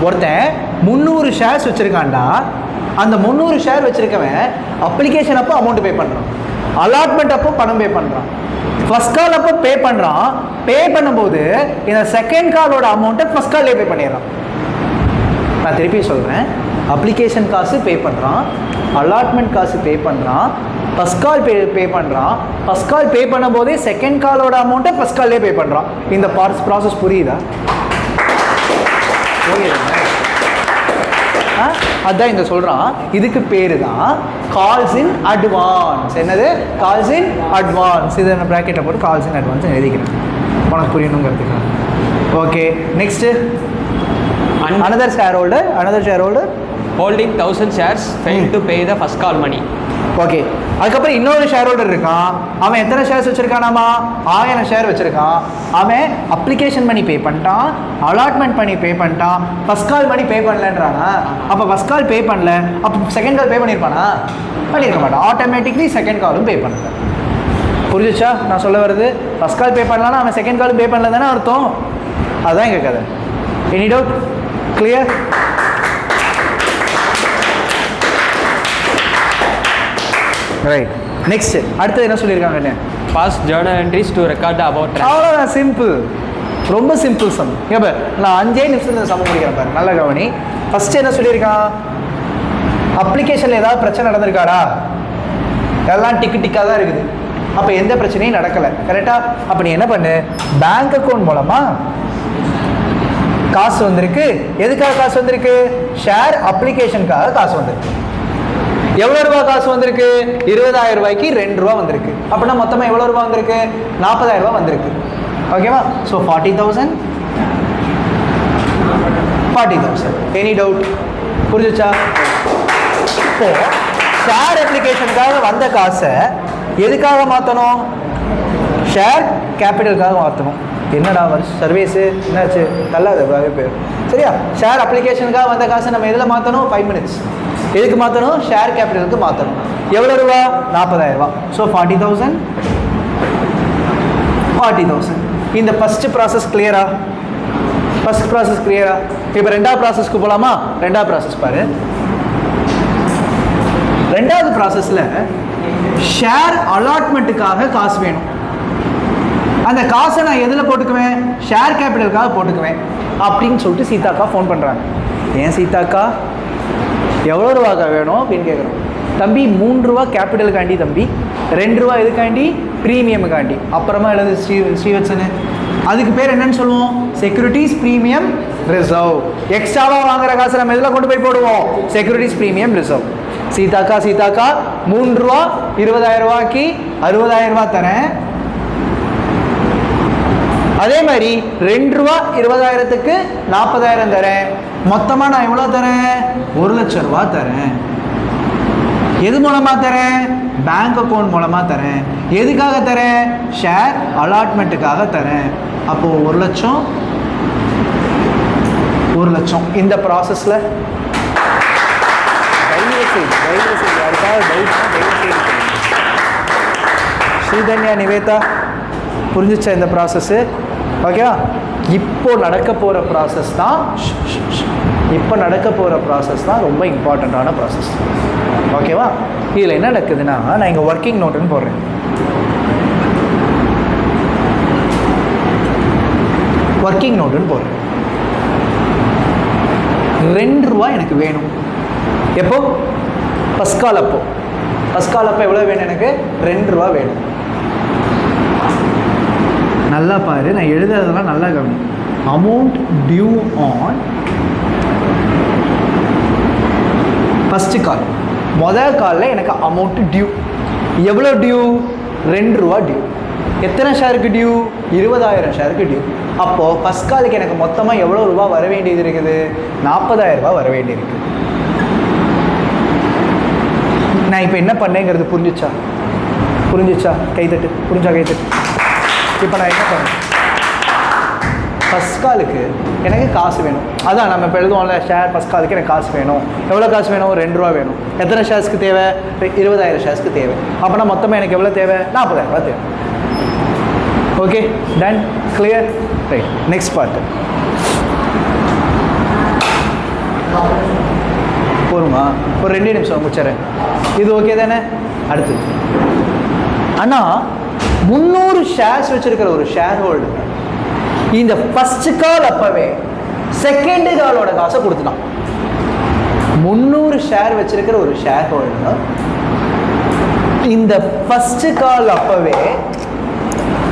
ஒருத்தன் 300 ஷேர்ஸ் வச்சுருக்கான்டா. அந்த 300 ஷேர் வச்சுருக்கவன் அப்ளிகேஷன் அப்போ அமௌண்ட் பே பண்ணுறான், அலாட்மெண்ட் அப்போ பணம் பே பண்ணுறான், ஃபஸ்ட் கால் அப்போ பே பண்ணுறான். பே பண்ணும்போது இந்த செகண்ட் காலோட அமௌண்ட்டை ஃபஸ்ட் கால்லே பே பண்ணிடுறான். நான் திருப்பி சொல்கிறேன், அப்ளிகேஷன் காசு பே பண்ணுறான், அலாட்மெண்ட் காசு பே பண்ணுறான், ஃபஸ்ட் கால் பே பண்ணுறான். ஃபஸ்ட் கால் பே பண்ணும்போதே செகண்ட் காலோட அமௌண்ட்டை ஃபஸ்ட் கால்லே பே பண்ணுறான். இந்த ப்ராசஸ் புரியுதா? அதான் இங்கே சொல்கிறான். இதுக்கு பேர் தான் கால்ஸ் இன் அட்வான்ஸ். என்னது? Calls in advance. இதை நான் ப்ராக்கெட்டை போட்டு கால்ஸ் இன் அட்வான்ஸ் எழுதிக்கிறேன், உனக்கு புரியணுங்கிறதுக்கு. Okay, next another shareholder holding 1000 shares failed to pay the first call money. Okay, அதுக்கப்புறம் இன்னொரு ஷேர் ஹோல்டர் இருக்கான். அவன் எத்தனை ஷேர்ஸ் வச்சுருக்கானாமா? 1000 ஷேர் வச்சுருக்கான். அவன் அப்ளிகேஷன் மணி பே பண்ணிட்டான், அலாட்மெண்ட் பண்ணி பே பண்ணிட்டான், ஃபஸ்ட் கால் மணி பே பண்ணலன்றானா? அப்போ ஃபஸ்ட் கால் பே பண்ணல, அப்போ செகண்ட் கால் பே பண்ணியிருப்பானா? பண்ணியிருக்க மாட்டான். ஆட்டோமேட்டிக்லி செகண்ட் காலும் பே பண்ணல. புரிஞ்சிச்சா நான் சொல்ல வருது? ஃபஸ்ட் கால் பே பண்ணலான்னா அவன் செகண்ட் காலும் பே பண்ணல தானே அர்த்தம். அதுதான் எங்கள் கதை. Any doubt? Clear? Right. Next அடுத்தது என்ன சொல்லியிருக்காங்கன்னு? Past journal entries to record the about transaction. அவ்வளோதான், சிம்பிள், ரொம்ப சிம்பிள் சம். இப்போ நான் 5 நிமிஷத்தில் சம் முடிக்கிறேன் பாரு, நல்ல கவனி. ஃபஸ்ட்டு என்ன சொல்லியிருக்கான்? அப்ளிகேஷனில் ஏதாவது பிரச்சனை நடந்திருக்காடா? எல்லாம் டிக்காக தான் இருக்குது. அப்போ எந்த பிரச்சனையும் நடக்கலை, கரெக்டாக? அப்போ நீ என்ன பண்ணு, பேங்க் அக்கௌண்ட் மூலமாக காசு வந்திருக்கு. எதுக்காக காசு வந்திருக்கு? ஷேர் அப்ளிகேஷனுக்காக காசு வந்திருக்கு. எவ்வளோ ரூபா காசு வந்திருக்கு? 20,000 ரூபாய்க்கு 2 ரூபா வந்திருக்கு. அப்படின்னா மொத்தமாக எவ்வளோ ரூபா வந்திருக்கு? 40,000 ரூபா வந்திருக்கு. ஓகேவா? ஸோ 40,000 40,000. Any doubt? புரிஞ்சுச்சா? இப்போ ஷேர் அப்ளிகேஷனுக்காக வந்த காசை எதுக்காக மாற்றணும்? ஷேர் கேபிட்டலுக்காக மாற்றணும். என்னடா சர்வீஸு என்னாச்சு? தள்ளாது பேர். சரியா? ஷேர் அப்ளிகேஷனுக்காக வந்த காசை நம்ம எதில் மாற்றணும்? 5 minutes. எதுக்கு மாற்றணும்? ஷேர் கேபிட்டலுக்கு மாற்றணும். எவ்வளோ ரூபா? 40,000 ரூபா. ஸோ 40,000 40,000. இந்த ஃபஸ்ட்டு ப்ராசஸ் கிளியரா? ஃபஸ்ட் ப்ராசஸ் கிளியரா? இப்போ ரெண்டாவது ப்ராசஸ்க்கு போகலாமா? ரெண்டாவது ப்ராசஸ் பாரு. ரெண்டாவது ப்ராசஸில் ஷேர் அலாட்மெண்ட்டுக்காக காசு வேணும். அந்த காசை நான் எதில் போட்டுக்குவேன்? ஷேர் கேபிட்டலுக்காக போட்டுக்குவேன் அப்படின்னு சொல்லிட்டு சீதாக்கா ஃபோன் பண்ணுறாங்க. ஏன் சீதாக்கா எவ்வளோ ரூபாக்கா வேணும் அப்படின்னு கேட்குறோம். தம்பி 3 ரூபா கேபிட்டலுக்காண்டி தம்பி, 2 ரூபா எதுக்காண்டி? ப்ரீமியமுக்காண்டி. அப்புறமா எழுது ஸ்ரீவத்சனு. அதுக்கு பேர் என்னன்னு சொல்லுவோம்? Securities premium reserve. எக்ஸ்ட்ராவாக வாங்குற காசை நம்ம எதில் கொண்டு போய் போடுவோம்? Securities premium reserve. சீதாக்கா 3 ரூபா 20,000 ரூபாய்க்கு 60,000 ரூபா தரேன். அதே மாதிரி 2 ரூபா 20,000க்கு 40,000 தரேன். மொத்தமாக நான் எவ்வளோ தரேன்? 1,00,000 ரூபா தரேன். எது மூலமாக தரேன்? பேங்க் அக்கௌண்ட் மூலமாக தரேன். எதுக்காக தரேன்? ஷேர் அலாட்மெண்ட்டுக்காக தரேன். அப்போது 1,00,000 இந்த ப்ராசஸில் யாருக்காவது டவுட் ஸ்ரீதன்யா நிவேதா புரிஞ்சிச்சா இந்த ப்ராசஸ்ஸு? ஓகேவா? இப்போ நடக்க போகிற ப்ராசஸ் தான் ரொம்ப இம்பார்ட்டண்ட்டான ப்ராசஸ். ஓகேவா? இதில் என்ன நடக்குதுன்னா, நான் இங்கே ஒர்க்கிங் நோட்டுன்னு போடுறேன். ஒர்க்கிங் நோட்டுன்னு போடுறேன். 2 ரூபா எனக்கு வேணும். எப்போ? ஃபஸ்ட் கால் அப்போ எவ்வளோ வேணும் எனக்கு? 2 ரூபா வேணும். நல்லா பாரு, நான் எழுதுறதெல்லாம் நல்லா கவனி. Amount due on first call. முதல் காலில் எனக்கு அமௌண்ட்டு டியூ. எவ்வளோ டியூ? 2 ரூபா டியூ. எத்தனை ஷேருக்கு டியூ? 20,000 ஷேருக்கு டியூ. அப்போது ஃபஸ்ட் காலுக்கு எனக்கு மொத்தமாக எவ்வளோ ரூபா வர வேண்டியது இருக்குது? 40,000 ரூபா வர வேண்டியிருக்கு. நான் இப்போ என்ன பண்ணேங்கிறது புரிஞ்சிச்சா? கைத்தட்டு. கைத்தட்டு. இப்போ நான் என்ன பண்ணேன்? ஃபஸ்ட் காலுக்கு எனக்கு காசு வேணும். அதான் நம்ம இப்போ எழுதுவோம்ல, ஷேர் ஃபஸ்ட் காலுக்கு எனக்கு காசு வேணும். எவ்வளோ காசு வேணும்? 2 ரூபா வேணும். எத்தனை ஷேர்ஸ்க்கு தேவை? 20,000 ஷேர்ஸ்க்கு தேவை. அப்போனா மொத்தமாக எனக்கு எவ்வளோ தேவை? 40,000 ரூபா தேவை. Okay, done, clear, right. Next part போருமா? ஒரு 2 நிமிஷம் முடிச்சிடறேன். இது ஓகே தானே? அடுத்தது ஆனால் 300 ஷேர்ஸ் வச்சிருக்கிற ஒரு ஷேர் ஹோல்டர் இந்த ஃபர்ஸ்ட் கால் அப்பவே செகண்ட் காலோட காசை கொடுத்துட்டான். 300 ஷேர் வச்சிருக்கிற ஒரு ஷேர் ஹோல்டர் இந்த ஃபர்ஸ்ட் கால் அப்பவே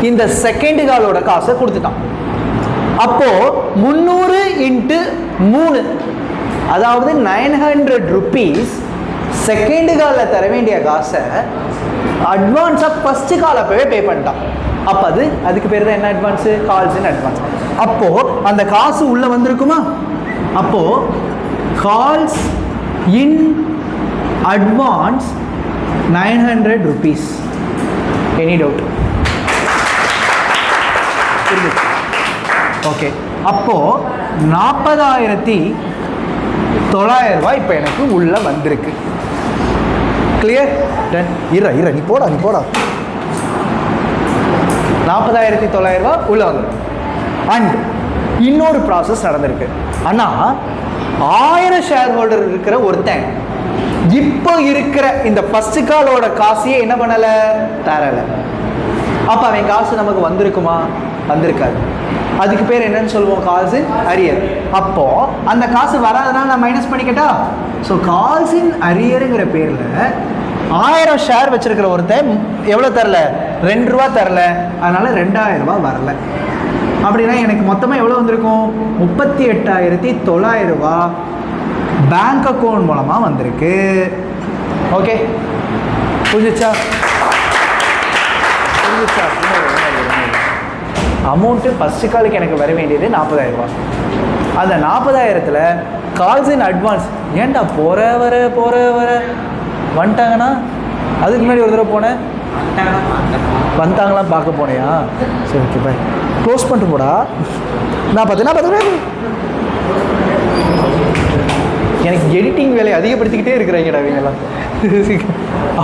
இந்த செகண்ட் காலோட காசை கொடுத்துட்டான். அப்போ 300 × 3 அதாவது 900 rupees செகண்ட் காலில் தர வேண்டிய காசை அட்வான்ஸாக ஃபர்ஸ்ட் கால் அப்பவே பே பண்ணிட்டான். அப்போ அதுக்கு பேர் தான் என்ன? அட்வான்ஸு. Calls in advance. அப்போது அந்த காசு உள்ளே வந்திருக்குமா? அப்போது calls in advance 900 rupees. Any doubt? Okay. அப்போது 40,900 ரூபாய் இப்போ எனக்கு உள்ளே வந்திருக்கு. கிளியர்? டன். நீ போடா 40,900 ரூபா உள்ளே வந்துருக்கு. அண்ட் இன்னொரு ப்ராசஸ் நடந்திருக்கு. ஆனால் 1000 ஷேர் ஹோல்டர் இருக்கிற ஒருத்தன் இப்போ இருக்கிற இந்த ஃபர்ஸ்ட் காலோட காசையே என்ன பண்ணலை? தரலை. அப்போ அவன் காசு நமக்கு வந்திருக்குமா? வந்திருக்காது. அதுக்கு பேர் என்னன்னு சொல்லுவோம்? Calls in arrear. அப்போ அந்த காசு வராதனால நான் மைனஸ் பண்ணிக்கிட்டா. ஸோ கால்ஸ் இன் அரியருங்கிற பேரில் 1000 ஷேர் வச்சிருக்கிற ஒருத்தன் எவ்வளோ தரல? 2 ரூபா தரல. அதனால 2,000 ரூபா வரல. அப்படின்னா எனக்கு மொத்தமாக எவ்வளோ வந்திருக்கும்? 38,900 ரூபா பேங்க் அக்கௌண்ட் மூலமாக வந்திருக்கு. ஓகே, புரிஞ்சிச்சா? அமௌண்ட்டு ஃபஸ்ட்டு காலுக்கு எனக்கு வர வேண்டியது 40,000 ரூபா. அந்த 40,000த்தில் கால்ஸ் இன் அட்வான்ஸ். ஏன்டா போகிற வர வந்துட்டாங்கண்ணா? அதுக்கு முன்னாடி ஒரு தடவை போனேன், வந்துட்டாங்களாம் பார்க்க போனையா? சரி, ஓகே, பாய். க்ளோஸ் பண்ணிட்டு போடா. நான் பார்த்து எனக்கு எடிட்டிங் வேலையை அதிகப்படுத்திக்கிட்டே இருக்கிறாங்கடா இவங்கெல்லாம்.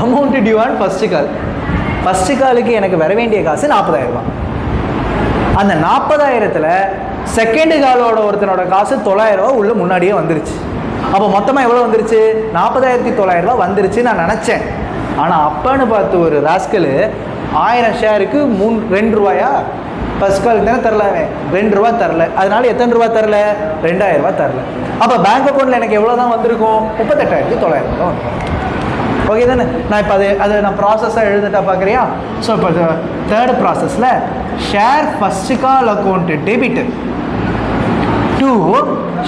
அமௌண்ட்டு டியூ ஆன் ஃபஸ்ட்டு காலுக்கு எனக்கு வர வேண்டிய காசு 40,000 ரூபா. அந்த 40,000த்தில் செகண்டு காலோட ஒருத்தனோட காசு 900 ரூபா உள்ள முன்னாடியே வந்துருச்சு. அப்போ மொத்தமாக எவ்வளோ வந்துருச்சு? 40,900 ரூபா வந்துருச்சு நான் நினச்சேன். ஆனால் அப்பன்னு பார்த்து ஒரு ராஸ்கல் 1000 ஷேருக்கு 2 ரூபாயா? ஃபஸ்ட் காலுக்கு தானே தரலாமே, 2 ரூபா தரல. அதனால எத்தனை ரூபா தரல? 2000 ரூபா தரல. அப்போ பேங்க் அக்கௌண்ட்டில் எனக்கு எவ்வளோ தான் வந்திருக்கும்? 38,900 ரூபா வந்திருக்கும். ஓகே தானே? நான் இப்போ அதை நான் ப்ராசஸாக எழுதிட்டா பார்க்குறியா? ஸோ இப்போ தேர்ட் ப்ராசஸில் share first call account debit to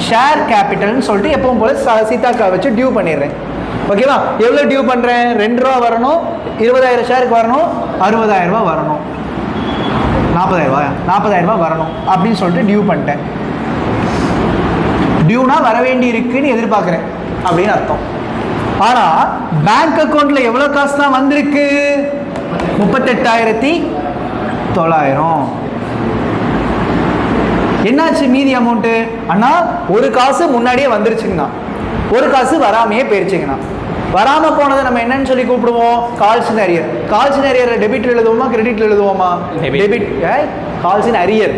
share கேபிட்டல்னு சொல்லிட்டு எப்பவும் போல் சீதாக்கா வச்சு டியூ பண்ணிடுறேன். ஓகேவா? எவ்வளோ டியூ பண்ணுறேன்? 2 ரூபா வரணும், 20,000 ஷேருக்கு வரணும், 60,000 ரூபா வரணும், 40,000 ரூபா வரணும் அப்படின்னு சொல்லிட்டு டியூ பண்ணிட்டேன். டியூனா வர வேண்டி இருக்குன்னு எதிர்பார்க்குறேன் அப்படின்னு அர்த்தம். ஆனால் பேங்க் அக்கௌண்ட்டில் எவ்வளோ காசு தான் வந்திருக்கு? 38,900. என்னாச்சு மீதி அமௌண்ட்டு? அண்ணா ஒரு காசு முன்னாடியே வந்துருச்சுங்கண்ணா, ஒரு காசு வராமையே போயிடுச்சுங்கண்ணா. வராமல் போனதை நம்ம என்னன்னு சொல்லி கூப்பிடுவோம்? Calls in arrear. Calls in arrear debit எழுதுவோமா கிரெடிட் எழுதுவோமா? டெபிட். Calls in arrear.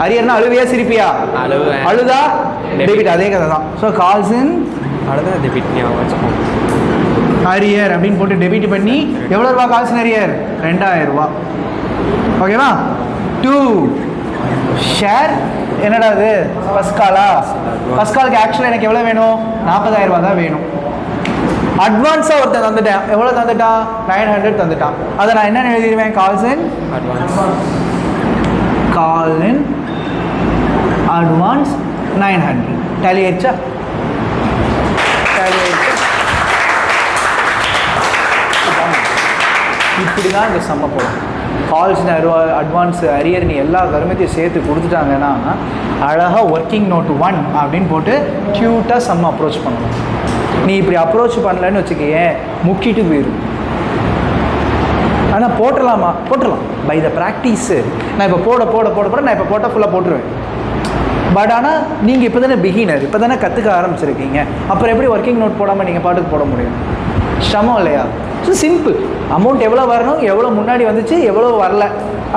அரியர்னா அழுவியா சிரிப்பியா? அழுதா டெபிட். அதே கதை தான். ஸோ கால்ஸ் இன் அரியர் அப்படின்னு போட்டு டெபிட் பண்ணி எவ்வளோ ரூபா கால்ஸ் இன் அரியர்? 2000 ரூபா. ஓகேவா? 2 ஷேர் என்னடா அது? ஃபஸ்ட் காலா? ஃபஸ்ட் காலுக்கு ஆக்சுவலாக எனக்கு எவ்வளோ வேணும்? 40,000 ரூபா தான் வேணும். அட்வான்ஸாக ஒருத்தன் தந்துட்டேன். எவ்வளோ தந்துட்டான்? 900 தந்துட்டான். அதை நான் என்ன எழுதிடுவேன்? Calls in advance 900. டேலி ஆயிடுச்சா? இப்படி தான் இந்த சம்ம போடும். கால்ஸ் அட்வான்ஸ் அரியர் நீ எல்லா கருமத்தையும் சேர்த்து கொடுத்துட்டாங்கன்னா அழகாக ஒர்க்கிங் நோட் 1 அப்படின்னு போட்டு க்யூட்டாக சம்ம அப்ரோச் பண்ணணும். நீ இப்படி அப்ரோச் பண்ணலன்னு வச்சுக்கேன், முக்கிட்டு போயிடும். ஆனால் போட்டலாமா? போட்டலாம். By the practice. நான் இப்போ போட நான் இப்போ போட்டால் ஃபுல்லாக போட்டுருவேன். பட் ஆனால் நீங்கள் இப்போ தானே பிகினர், இப்போ தானே கற்றுக்க ஆரம்பிச்சிருக்கீங்க. அப்புறம் எப்படி ஒர்க்கிங் நோட் போடாமல் நீங்கள் பாட்டுக்கு போட முடியும்? சிரமம் இல்லையா? So simple. அமௌண்ட் எவ்வளோ வரணும், எவ்வளோ முன்னாடி வந்துச்சு, எவ்வளோ வரல,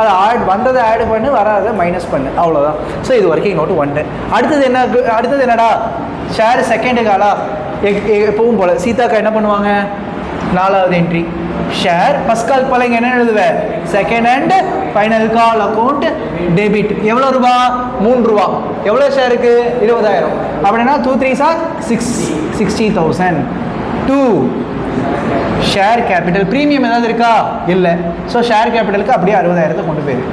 அதை வந்ததை ஆட் பண்ணு, வராதை மைனஸ் பண்ணு, அவ்வளோதான். ஸோ இது ஒர்க்கிங் நோட்டு 1. அடுத்தது என்னடா? ஷேர் செகண்டு காலா? எப்பவும் போல் சீதாக்கா என்ன பண்ணுவாங்க? 4வது என்ட்ரி ஷேர் ஃபஸ்ட் கால் போல இங்கே என்ன எழுதுவேன்? Second and final call account debit. எவ்வளோ ரூபா? 3 ரூபா. எவ்வளோ ஷேருக்கு? 20,000. அப்படின்னா 2 3s are 60,000. 2 share capital. Premium ஏதாவது இருக்கா? இல்லை. ஸோ ஷேர் கேபிட்டலுக்கு அப்படியே 60,000 கொண்டு போயிரு.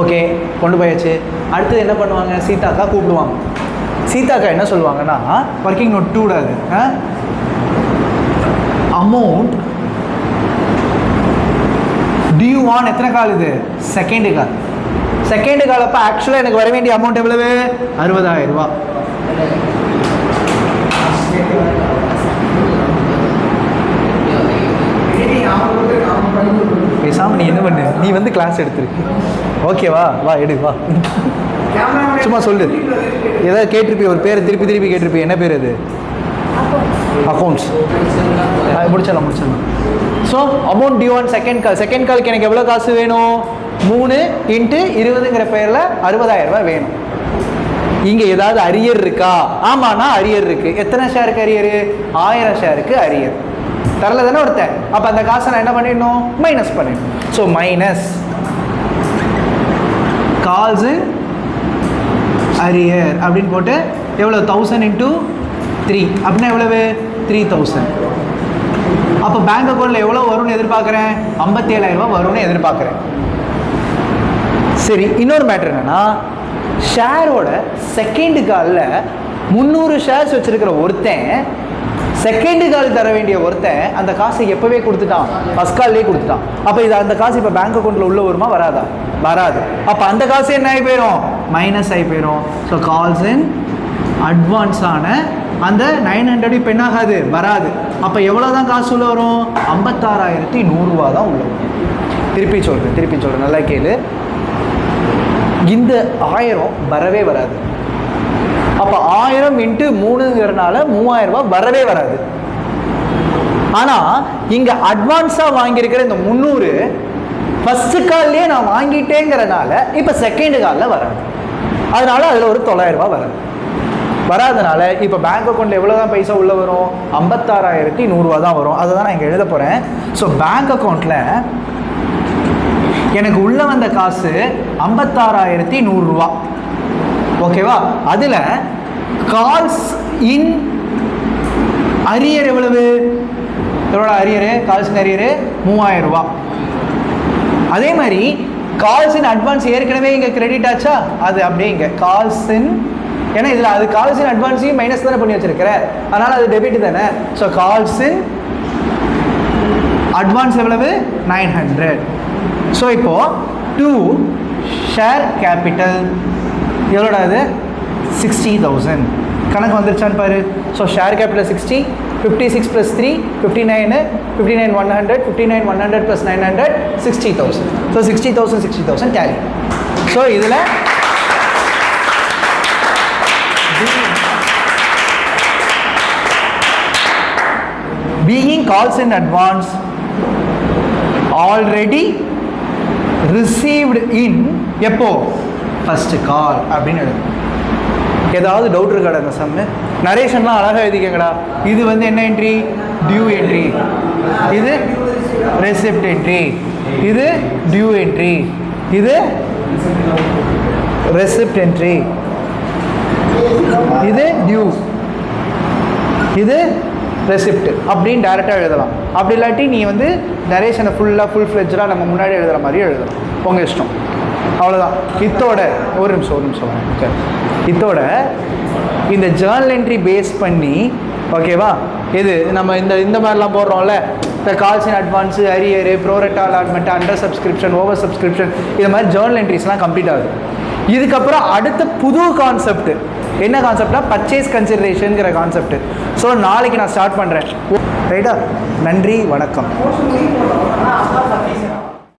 ஓகே, கொண்டு போயாச்சு. அடுத்தது என்ன பண்ணுவாங்க? சீதாக்கா கூப்பிடுவாங்க. சீதாக்கா என்ன சொல்லுவாங்கன்னா, ஒர்க்கிங் நோட் 2 அது அமௌண்ட் டியூ ஆன் எத்தனை கால்? இது செகண்டு கால். செகண்டு கால் அப்போ ஆக்சுவலாக எனக்கு வர வேண்டிய அமௌண்ட் எவ்வளவு? 60,000 ரூபா. பேசாம நீ என்ன பண்ணு, நீ வந்து கிளாஸ் எடுத்துரு. ஓகேவா? வா எடு, வா சும்மா சொல்லு. ஏதாவது கேட்டிருப்பி, ஒரு பேரை திருப்பி கேட்டிருப்பி. என்ன பேர் அது? அக்கௌண்ட்ஸ். முடிச்சிடலாம். So amount due on second call. Second காலுக்கு எனக்கு எவ்வளோ காசு வேணும்? 3 × 20ங்கிற பேரில் 60,000 ரூபா வேணும். இங்கே ஏதாவது அரியர் இருக்கா? ஆமாண்ணா அரியர் இருக்குது. எத்தனை ஷேருக்கு அரியர்? 1000 ஷேருக்கு அரியர். தரல தானே ஒருத்தன். அப்போ அந்த காசை நான் என்ன பண்ணிடணும்? மைனஸ் பண்ணிடணும். ஸோ மைனஸ் கால்ஸு அரியர் அப்படின்னு போட்டு எவ்வளோ? 1000 × 3 அப்படின்னா எவ்வளவு? 3,000. அப்போ பேங்க் அக்கௌண்ட்டில் எவ்வளோ வரும்னு எதிர்பார்க்குறேன்? 57,000 ரூபா வரும்னு எதிர்பார்க்குறேன். சரி, இன்னொரு மேட்ரு என்னன்னா, ஷேரோட செகண்ட் காலில் 300 ஷேர்ஸ் வச்சிருக்கிற ஒருத்தன் செகண்ட் கால் தர வேண்டிய ஒருத்தன் அந்த காசை எப்போவே கொடுத்துட்டான், ஃபர்ஸ்ட் கால்லேயே கொடுத்துட்டான். அப்போ இது அந்த காசு இப்போ பேங்க் அக்கௌண்ட்டில் உள்ள வருமா வராதா? வராது. அப்போ அந்த காசு என்ன ஆகி போயிடும், மைனஸ் ஆகி போயிடும். ஸோ கால்ஸ் இன் அட்வான்ஸ் ஆன அந்த 900 இப்போ என்ன ஆகாது, வராது. அப்போ எவ்வளோ தான் காசு உள்ள வரும், 56,100 தான் உள்ள வரும். திருப்பி சொல்கிறேன் நல்லா கேளு. இந்த 1000 வரவே வராது. அப்போ 1000 × 3ங்கிறனால 3000 ரூபாய் வரவே வராது. ஆனால் இங்கே அட்வான்ஸாக வாங்கியிருக்கிற இந்த 300 ஃபர்ஸ்ட் கால்லேயே நான் வாங்கிட்டேங்கிறனால இப்போ செகண்ட் காலில் வராது. அதனால அதில் ஒரு 900 ரூபாய் வராது. வராதனால இப்போ பேங்க் அக்கௌண்ட்டில் எவ்வளோ தான் பைசா உள்ளே வரும், 56,100 தான் வரும். அதை தான் நான் இங்கே எழுத போகிறேன். ஸோ பேங்க் அக்கௌண்ட்டில் எனக்கு உள்ளே வந்த காசு 56,100 ரூபா. ஓகேவா? அதில் கால்ஸ் இன் அரியர் எவ்வளவு, எவ்வளோ அரியரு, கால்ஸ் இன் அரியரு 3000 ரூபா. அதே மாதிரி கால்ஸ் இன் அட்வான்ஸ் ஏற்கனவே இங்கே கிரெடிட் ஆச்சா, அது அப்படியே இங்கே கால்ஸ் இன், ஏன்னா இதில் அது கால்ஸ் இன் அட்வான்ஸையும் மைனஸ் தானே பண்ணி வச்சிருக்கிறேன், அதனால் அது டெபிட் தானே. ஸோ கால்ஸ் இன் அட்வான்ஸ் எவ்வளவு 900. ஸோ இப்போது 2 ஷேர் கேபிட்டல் எவ்வளோடா, அது 60,000. கணக்கு வந்துருச்சான்னு பாரு. So share capital 60, 56 + 3 59, 59,100, 59,100 + 900 60,000. So 60,000 tally. So இதில் being calls in advance already received in எப்போ, ஃபர்ஸ்ட் கால் அப்படின்னு எழுதும். ஏதாவது டவுட் இருக்காடா அந்த சம்மு? நரேஷன்லாம் அழகாக எழுதிக்கங்கடா. இது வந்து என்ன என்ட்ரி, டியூ என்ட்ரி, இது ரெசிப்ட் என்ட்ரி, இது டியூ என்ட்ரி, இது ரெசிப்ட் என்ட்ரி, இது டியூ, இது ரெசிப்ட் அப்படின்னு டேரெக்டாக எழுதலாம். அப்படி இல்லாட்டி நீ வந்து நரேஷனை ஃபுல் ஃப்ளெஜ்டாக நம்ம முன்னாடி எழுதுகிற மாதிரி எழுதலாம், உங்கள் இஷ்டம். அவ்வளோதான். இத்தோட ஒரு நிமிஷம் ஓகே. இத்தோட இந்த ஜேர்னல் என்ட்ரி பேஸ் பண்ணி, ஓகேவா, இது நம்ம இந்த மாதிரிலாம் போடுறோம்ல, இந்த கால்ஸ் இன் advance, arrear, ப்ரோரேட்டா allotment, under subscription, over subscription, இது மாதிரி ஜேர்னல் என்ட்ரிஸ்லாம் கம்ப்ளீட் ஆகுது. இதுக்கப்புறம் அடுத்த புது கான்செப்ட் என்ன கான்செப்ட்னா பர்ச்சேஸ் கன்சிடரேஷனுங்கிற கான்செப்ட். ஸோ நாளைக்கு நான் ஸ்டார்ட் பண்ணுறேன். ரைட்டா? நன்றி, வணக்கம்.